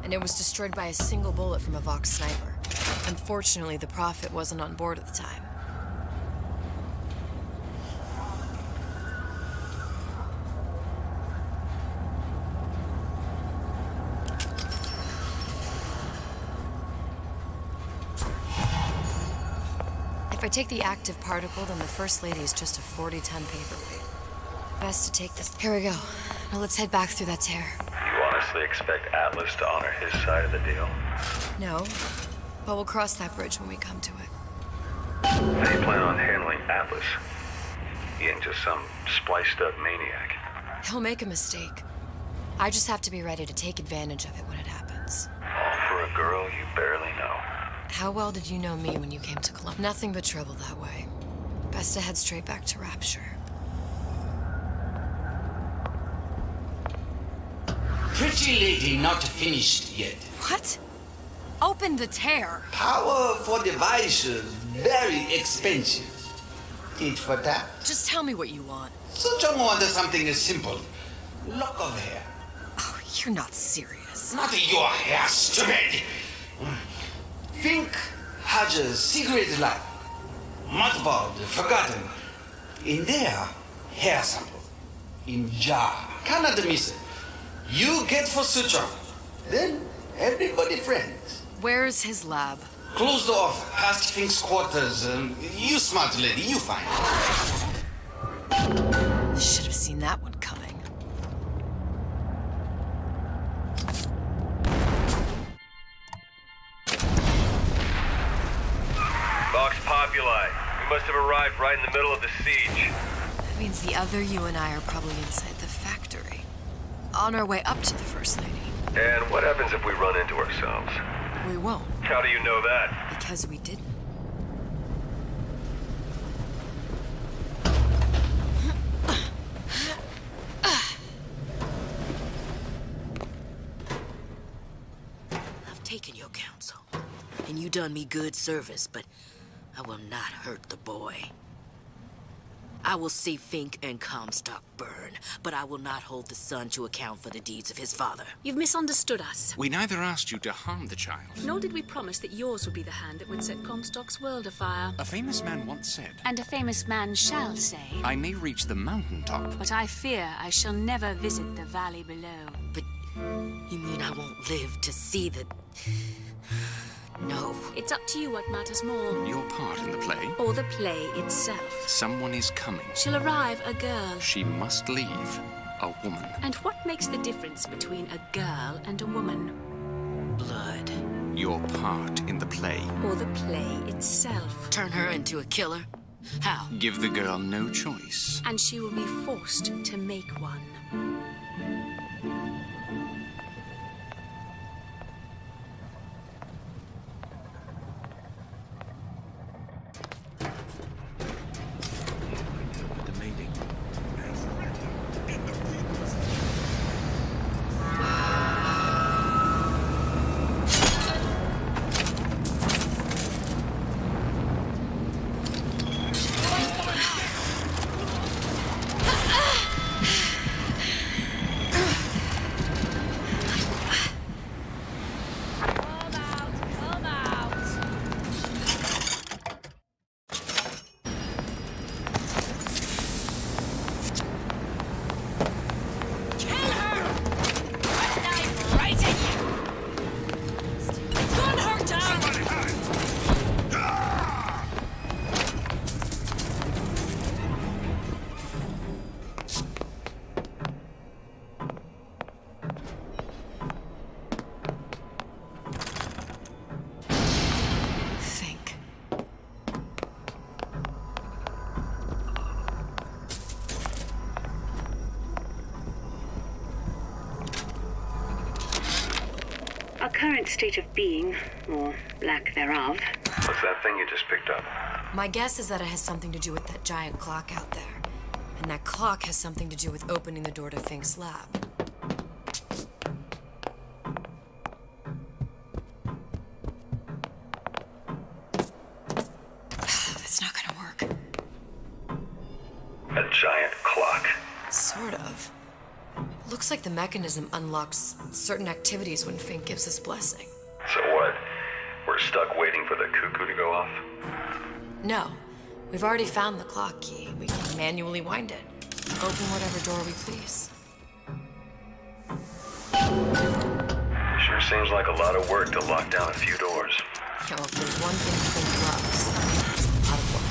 and it was destroyed by a single bullet from a Vox sniper. Unfortunately, the Prophet wasn't on board at the time. If I take the active particle, then the First Lady is just a 40-ton paperweight. Best to take this. Here we go. Now let's head back through that tear. You honestly expect Atlas to honor his side of the deal? No, but we'll cross that bridge when we come to it. How do you plan on handling Atlas? He ain't just some spliced-up maniac. He'll make a mistake. I just have to be ready to take advantage of it when it happens. All for a girl you barely know. How well did you know me when you came to Columbia? Nothing but trouble that way. Best to head straight back to Rapture. Pretty lady not finished yet. What? Open the tear. Powerful device, very expensive. Tit for tat. Just tell me what you want. Suchong wants something simple. Lock of hair. Oh, you're not serious. Not your hair, stupid. Think has a secret life. Mothballed, forgotten. In there, hair sample. In jar. Cannot miss it. You get for Suchong. Then everybody friends. Where's his lab? Closed off, past Fink's quarters. You smart lady, you find. Should have seen that one coming. Vox Populi. We must have arrived right in the middle of the siege. That means the other you and I are probably inside the factory. On our way up to the First Lady. And what happens if we run into ourselves? We won't. How do you know that? Because we didn't. you done me good service, but I will not hurt the boy. I will see Fink and Comstock burn, but I will not hold the son to account for the deeds of his father. You've misunderstood us. We neither asked you to harm the child. Nor did we promise that yours would be the hand that would set Comstock's world afire. A famous man once said, And a famous man shall say, I may reach the mountaintop, but I fear I shall never visit the valley below. But you mean I won't live to see the... No. It's up to you what matters more. Your part in the play? Or the play itself. Someone is coming. She'll arrive a girl. She must leave a woman. And what makes the difference between a girl and a woman? Blood. Your part in the play. Or the play itself. Turn her into a killer? How? Give the girl no choice. And she will be forced to make one. Our current state of being, or lack thereof. What's that thing you just picked up? My guess is that it has something to do with that giant clock out there. And that clock has something to do with opening the door to Fink's lab. That's not gonna work. A giant clock. Sort of. Looks like the mechanism unlocks certain activities when Fink gives his blessing. So what? We're stuck waiting for the cuckoo to go off? No. We've already found the clock key. We can manually wind it. Open whatever door we please. Sure seems like a lot of work to lock down a few doors. Yeah, well, if there's one thing Fink loves, it's a lot of work.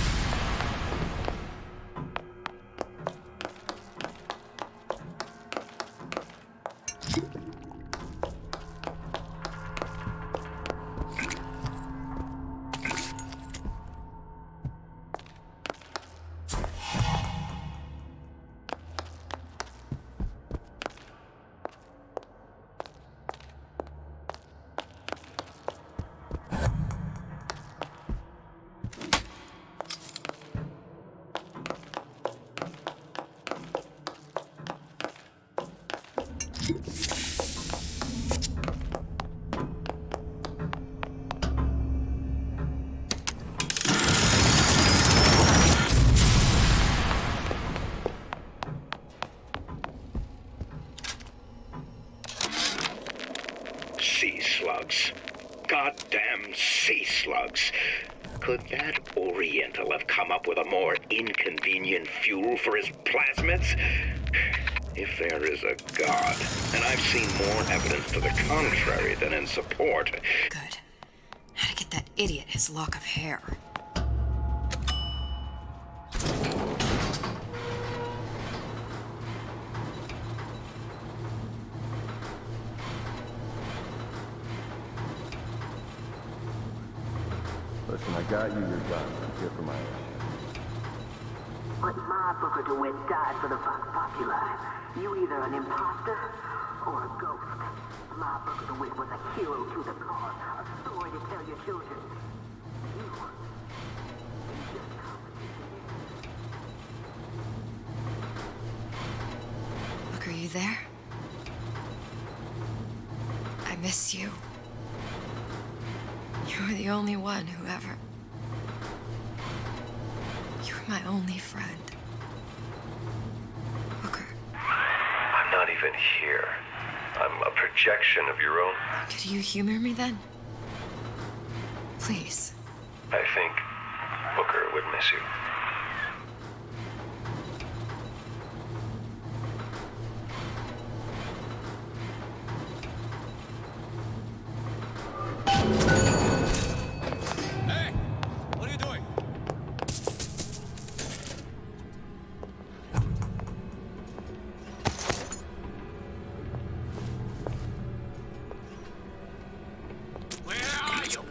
Sea slugs. Goddamn sea slugs. Could that Oriental have come up with a more inconvenient fuel for his plasmids? If there is a God, and I've seen more evidence to the contrary than in support. Good. How to get that idiot his lock of hair. Listen, I got you your gun. I'm here for my ass. But my Booker DeWitt died for the Vox Populi. You either an imposter or a ghost. My Booker DeWitt was a hero to the cause, a story to tell your children. You just Look, are you there? I miss you. You were the only one who ever... You were my only friend. Booker. I'm not even here. I'm a projection of your own. Could you humor me then? Please. I think Booker would miss you. Hey! What are you doing? Where are you?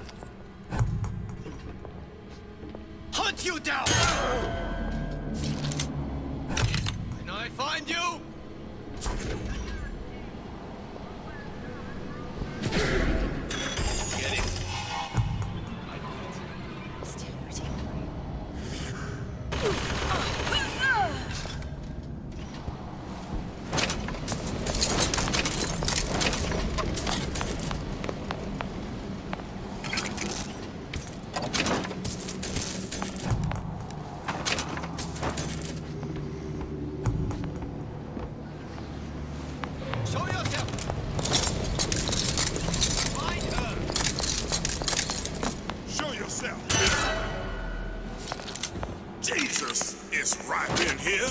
Hunt you down! Can I find you? Get it? Show yourself! Find her! Show yourself. Jesus, it's right in here.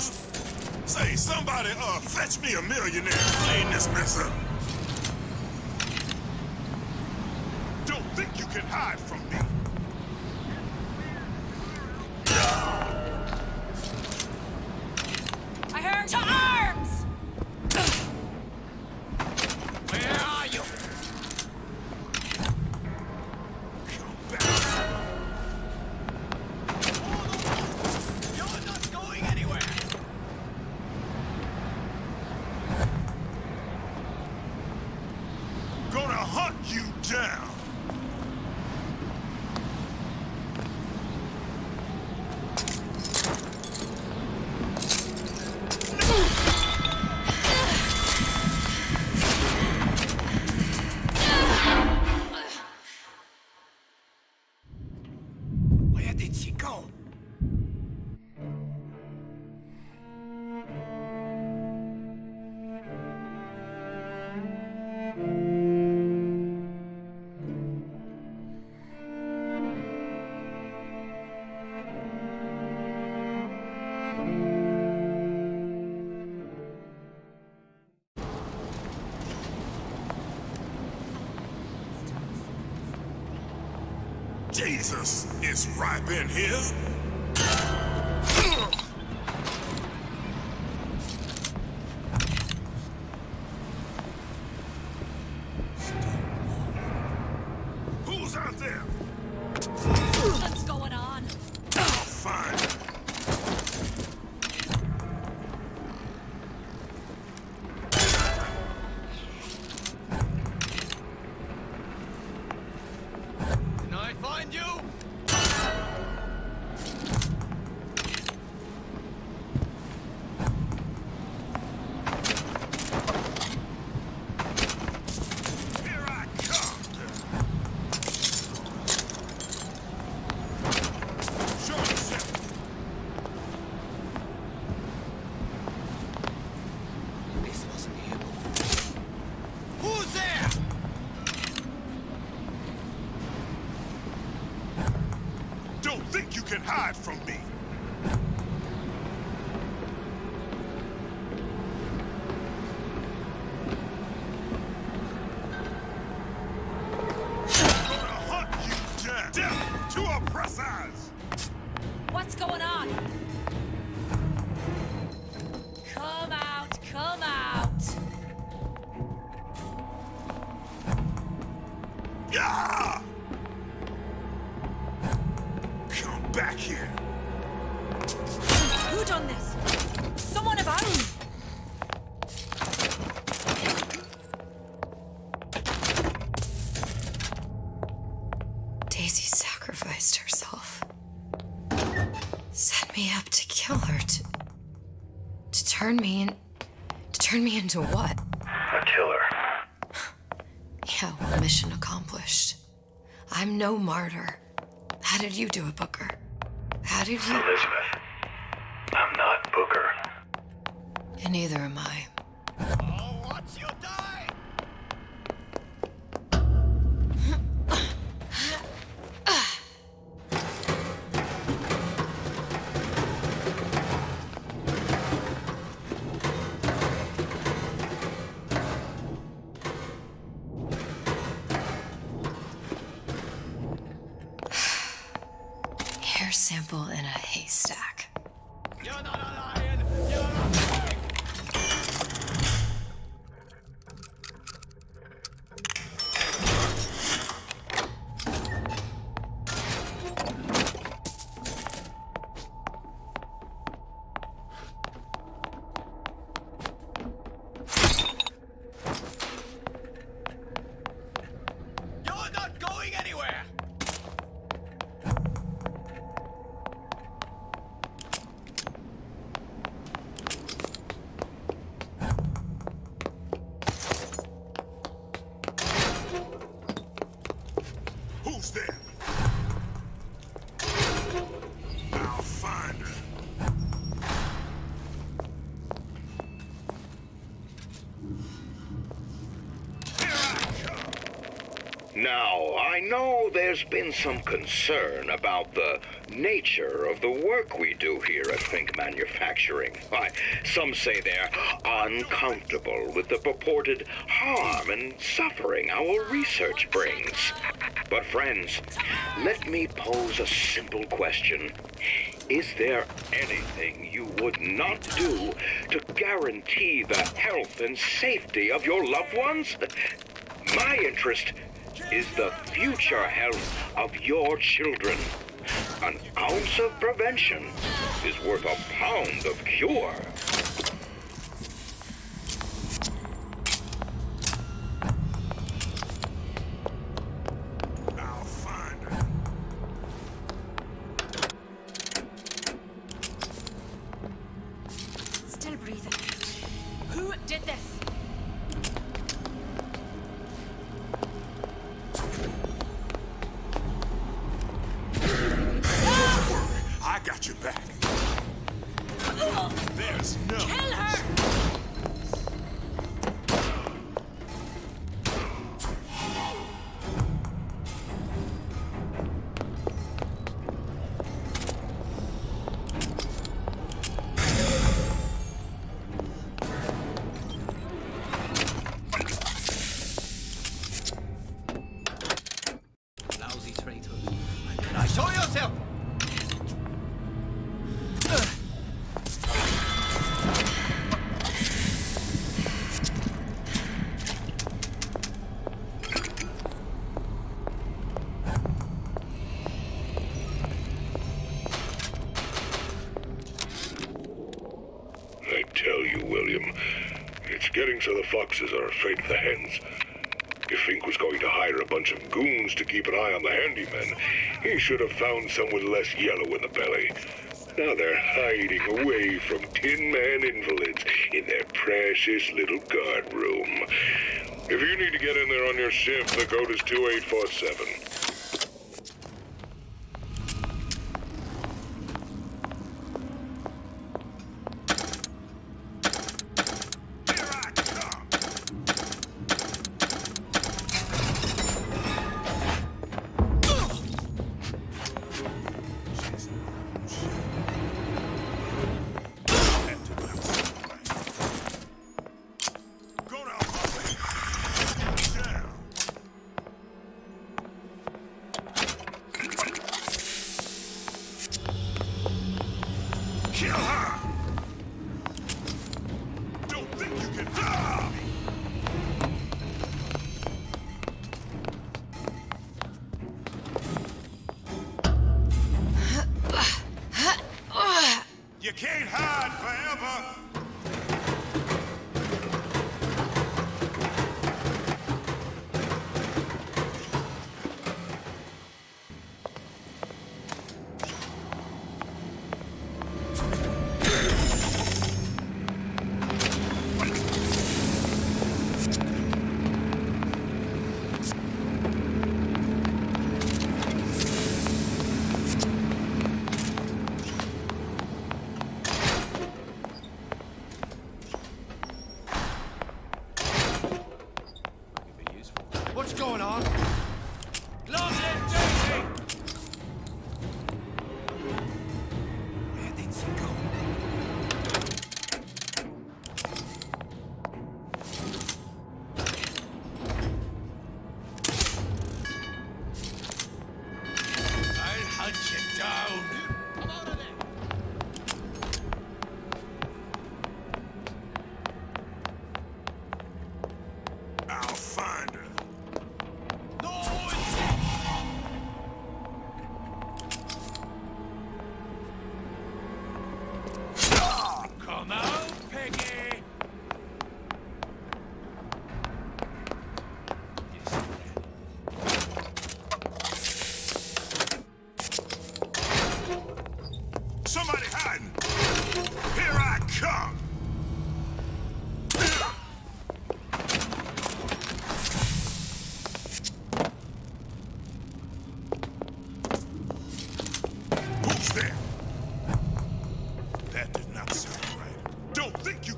Say, somebody, fetch me a millionaire. Clean this mess up. Don't think you can hide from me. I heard to arms! Where are you? You're not going anywhere! Gonna hunt you down. Where did she go? Jesus, it's right in here. Who's out there? What's going on? I'll find her. Can I find you? Here I come. Show yourself. This wasn't here before. Who's there? Don't think you can hide from me. Gonna hunt you down. Death to oppressors. What's going on? Come out, come out! Yeah! Come back here. Who done this? Someone about me! Daisy sacrificed herself. Set me up to kill her, to turn me into what? A killer. Yeah, well, mission accomplished. I'm no martyr. How did you do it, Booker? How did you... Elizabeth, I'm not Booker. And neither am I. Oh, watch you die! Hair sample in a haystack. You're not a lion! You're a... You're not going anywhere! Who's there? I'll find her. Now, I know there's been some concern about the nature of the work we do here at Fink Manufacturing. Why, some say they're uncomfortable with the purported harm and suffering our research brings. But friends, let me pose a simple question. Is there anything you would not do to guarantee the health and safety of your loved ones? My interest is the future health of your children. An ounce of prevention is worth a pound of cure. I'll find her. Still breathing. Who did this? I got your back. There's no... Kill her! Lousy traitors. Now show yourself! I tell you, William, it's getting so the foxes are afraid of the hens. If Fink was going to hire a bunch of goons to keep an eye on the handymen, he should have found some with less yellow in the belly. Now they're hiding away from Tin Man invalids in their precious little guard room. If you need to get in there on your shift, the code is 2847.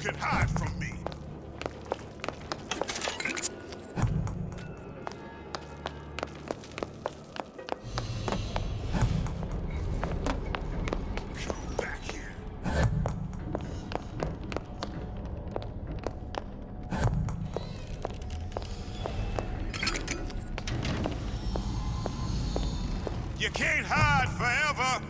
can hide from me. Come back here. You can't hide forever.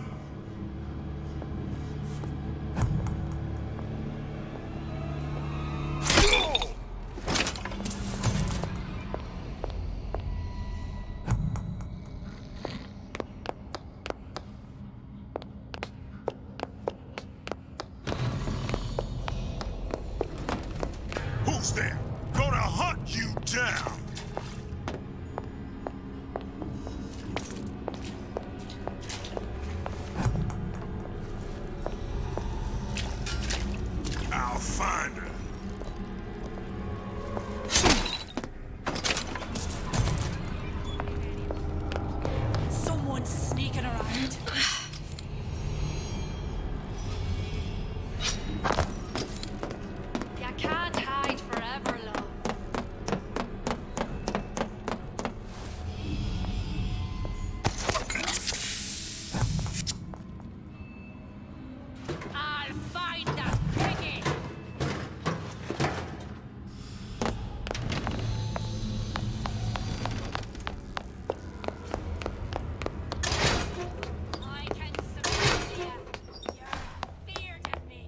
Who's there? Gonna hunt you down. I'll find her. Someone's sneaking around. You can't hide forever, love. I'll find that piggy. I can smell you. You're feared of me.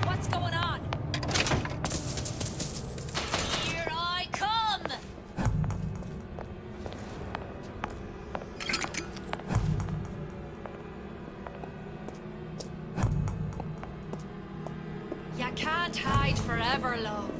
What's going on? Here I come! You can't hide forever, love.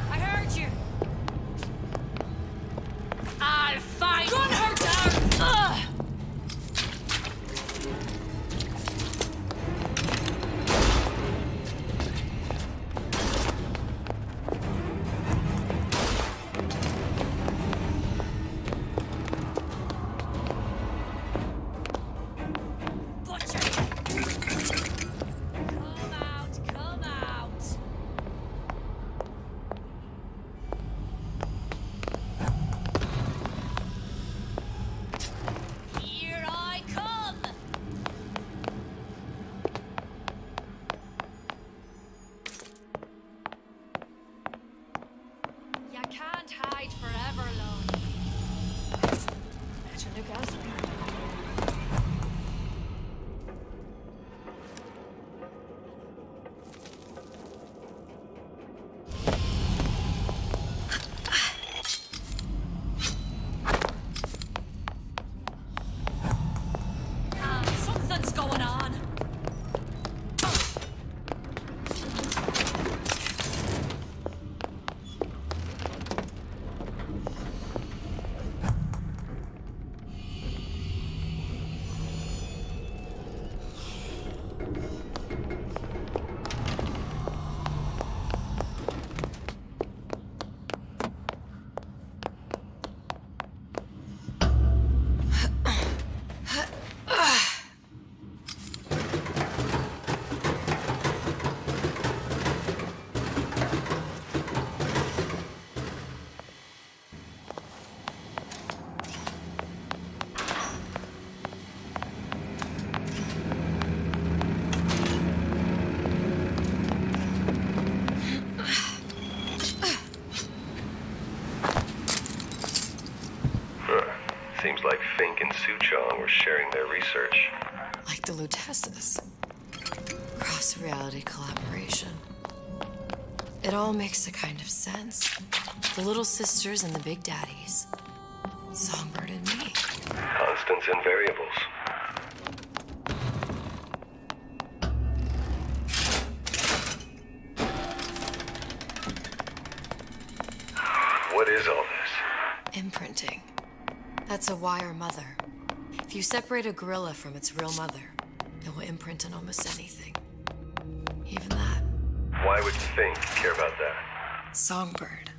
I heard you. I'll find. Gun her down. Ugh. Butcher. Come out, come out. Something's going on. Seems like Fink and Suchong were sharing their research. Like the Luteces. Cross-reality collaboration. It all makes a kind of sense. The little sisters and the big daddies. Songbird and me. Constants and variables. What is all this? Imprinting. That's a wire mother. If you separate a gorilla from its real mother, it will imprint on almost anything. Even that. Why would Fink care about that? Songbird.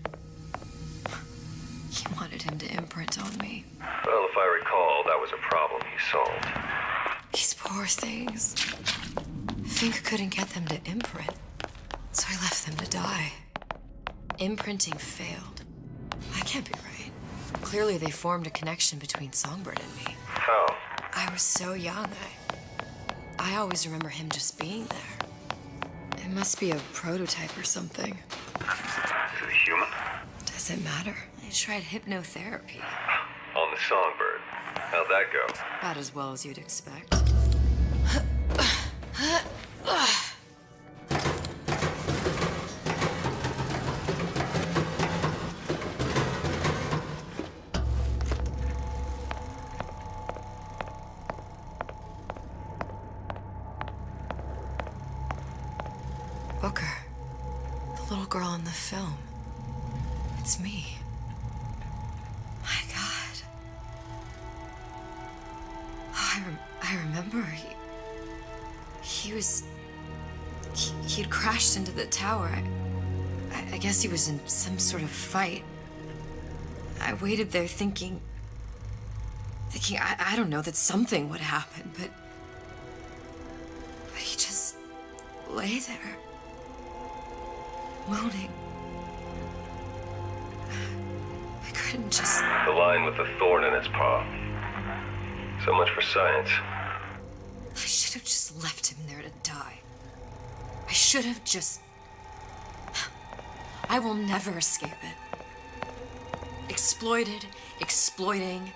He wanted him to imprint on me. Well, if I recall, that was a problem he solved. These poor things. Fink couldn't get them to imprint, so I left them to die. Imprinting failed. I can't be right. Clearly they formed a connection between Songbird and me. How? I was so young, I always remember him just being there. It must be a prototype or something. Is it human? Does it matter? I tried hypnotherapy. On the Songbird. How'd that go? About as well as you'd expect. Booker, the little girl in the film. It's me. My God. I remember he'd crashed into the tower. I guess he was in some sort of fight. I waited there thinking I don't know, that something would happen, but he just lay there. Moaning. I couldn't just... The line with the thorn in its paw. So much for science. I should have just left him there to die. I should have just... I will never escape it. Exploited, exploiting,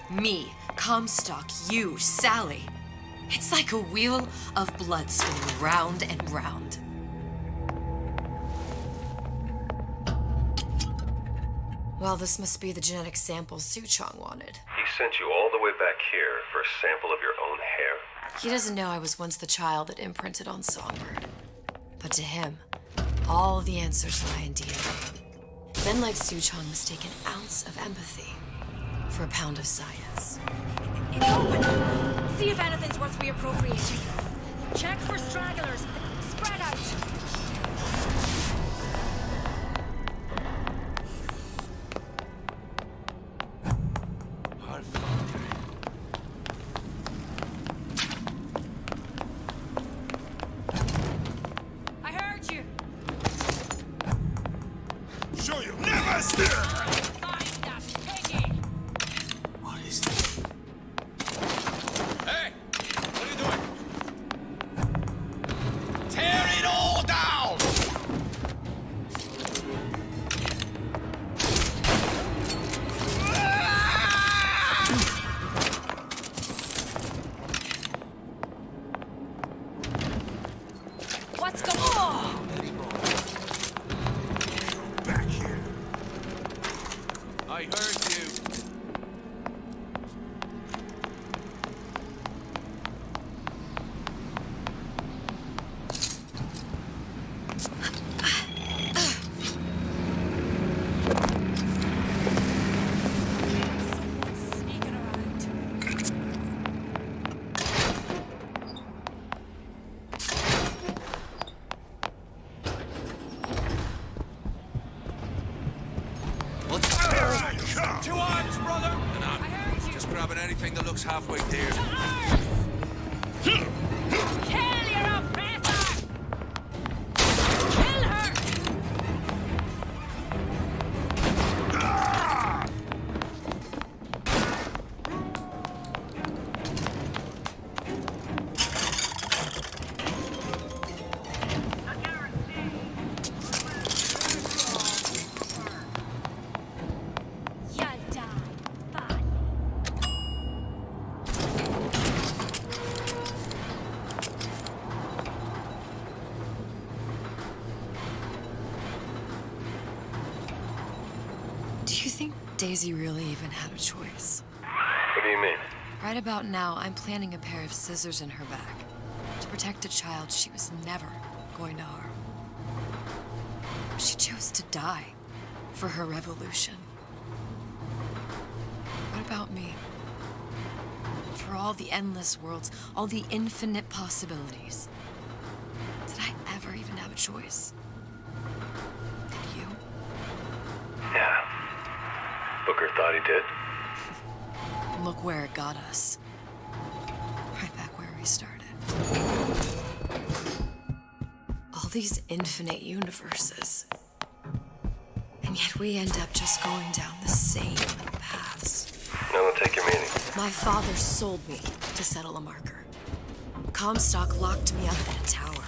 me, Comstock, you, Sally. It's like a wheel of blood spinning round and round. Well, this must be the genetic sample Suchong wanted. He sent you all the way back here for a sample of your own hair? He doesn't know I was once the child that imprinted on Songbird. But to him, all the answers lie in DNA. Men like Suchong mistake an ounce of empathy for a pound of science. It's open. See if anything's worth reappropriating. Check for stragglers. Spread out. I heard you. Show you never steer! What is this? Hey! What are you doing? Tear it all down! Heard you. Two arms, brother! And I'm just grabbing anything that looks halfway there. Kill your oppressor! Kill her! You die. Do you think Daisy really even had a choice? What do you mean? Right about now, I'm planting a pair of scissors in her back to protect a child she was never going to harm. She chose to die for her revolution. What about me? For all the endless worlds, all the infinite possibilities. Did I ever even have a choice? Did you? Yeah. Booker thought he did. Look where it got us. Right back where we started. All these infinite universes. And yet we end up just going down the same paths. Now we'll take your meaning. My father sold me to settle a marker. Comstock locked me up in a tower.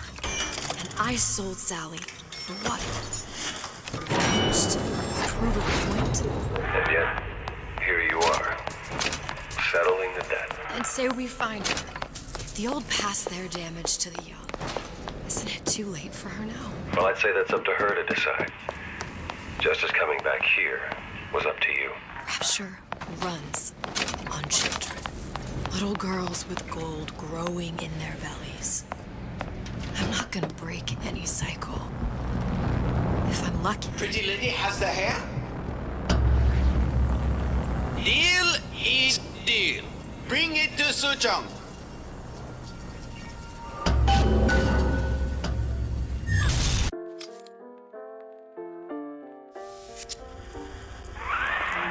And I sold Sally for what? Revenge to prove a point. And yet, here you are, settling the debt. And say we find her. The old past their damage to the young. Isn't it too late for her now? Well, I'd say that's up to her to decide. Justice coming back here was up to you. Rapture runs on children. Little girls with gold growing in their bellies. I'm not gonna break any cycle. If I'm lucky. Pretty lady has the hair? Deal is deal. Bring it to Suchong.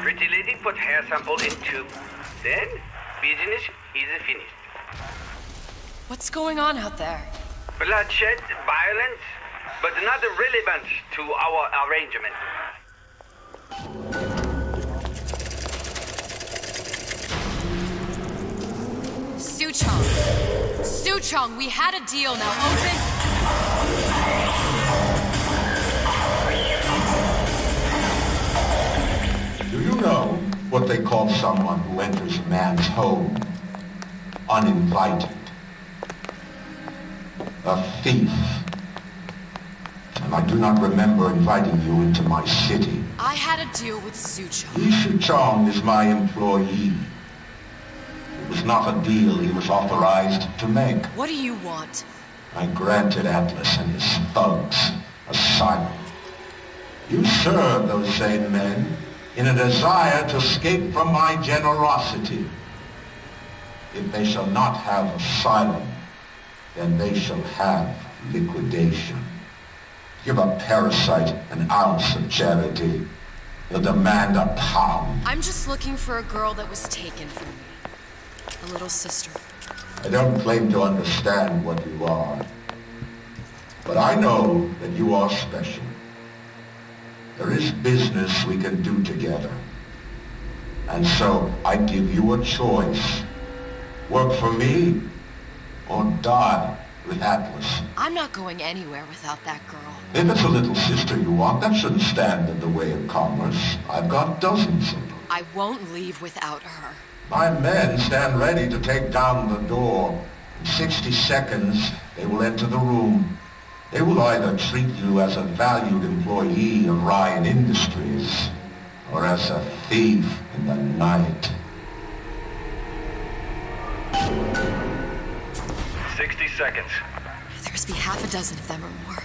Pretty lady put hair sample in tube. Then, business is finished. What's going on out there? Bloodshed, violence, but not relevant to our arrangement. Suchong! Suchong, we had a deal, now Do you know what they call someone who enters a man's home uninvited? A thief. And I do not remember inviting you into my city. I had a deal with Suchong. Yi Shuchong is my employee. It was not a deal he was authorized to make. What do you want? I granted Atlas and his thugs asylum. You serve those same men in a desire to escape from my generosity. If they shall not have asylum, then they shall have liquidation. Give a parasite an ounce of charity. He'll demand a pound. I'm just looking for a girl that was taken from me. A little sister. I don't claim to understand what you are, but I know that you are special. There is business we can do together. And so I give you a choice. Work for me or die with Atlas. I'm not going anywhere without that girl. If it's a little sister you want, that shouldn't stand in the way of commerce. I've got dozens of them. I won't leave without her. My men stand ready to take down the door. In 60 seconds, they will enter the room. They will either treat you as a valued employee of Ryan Industries, or as a thief in the night. 60 seconds. There must be half a dozen of them or more.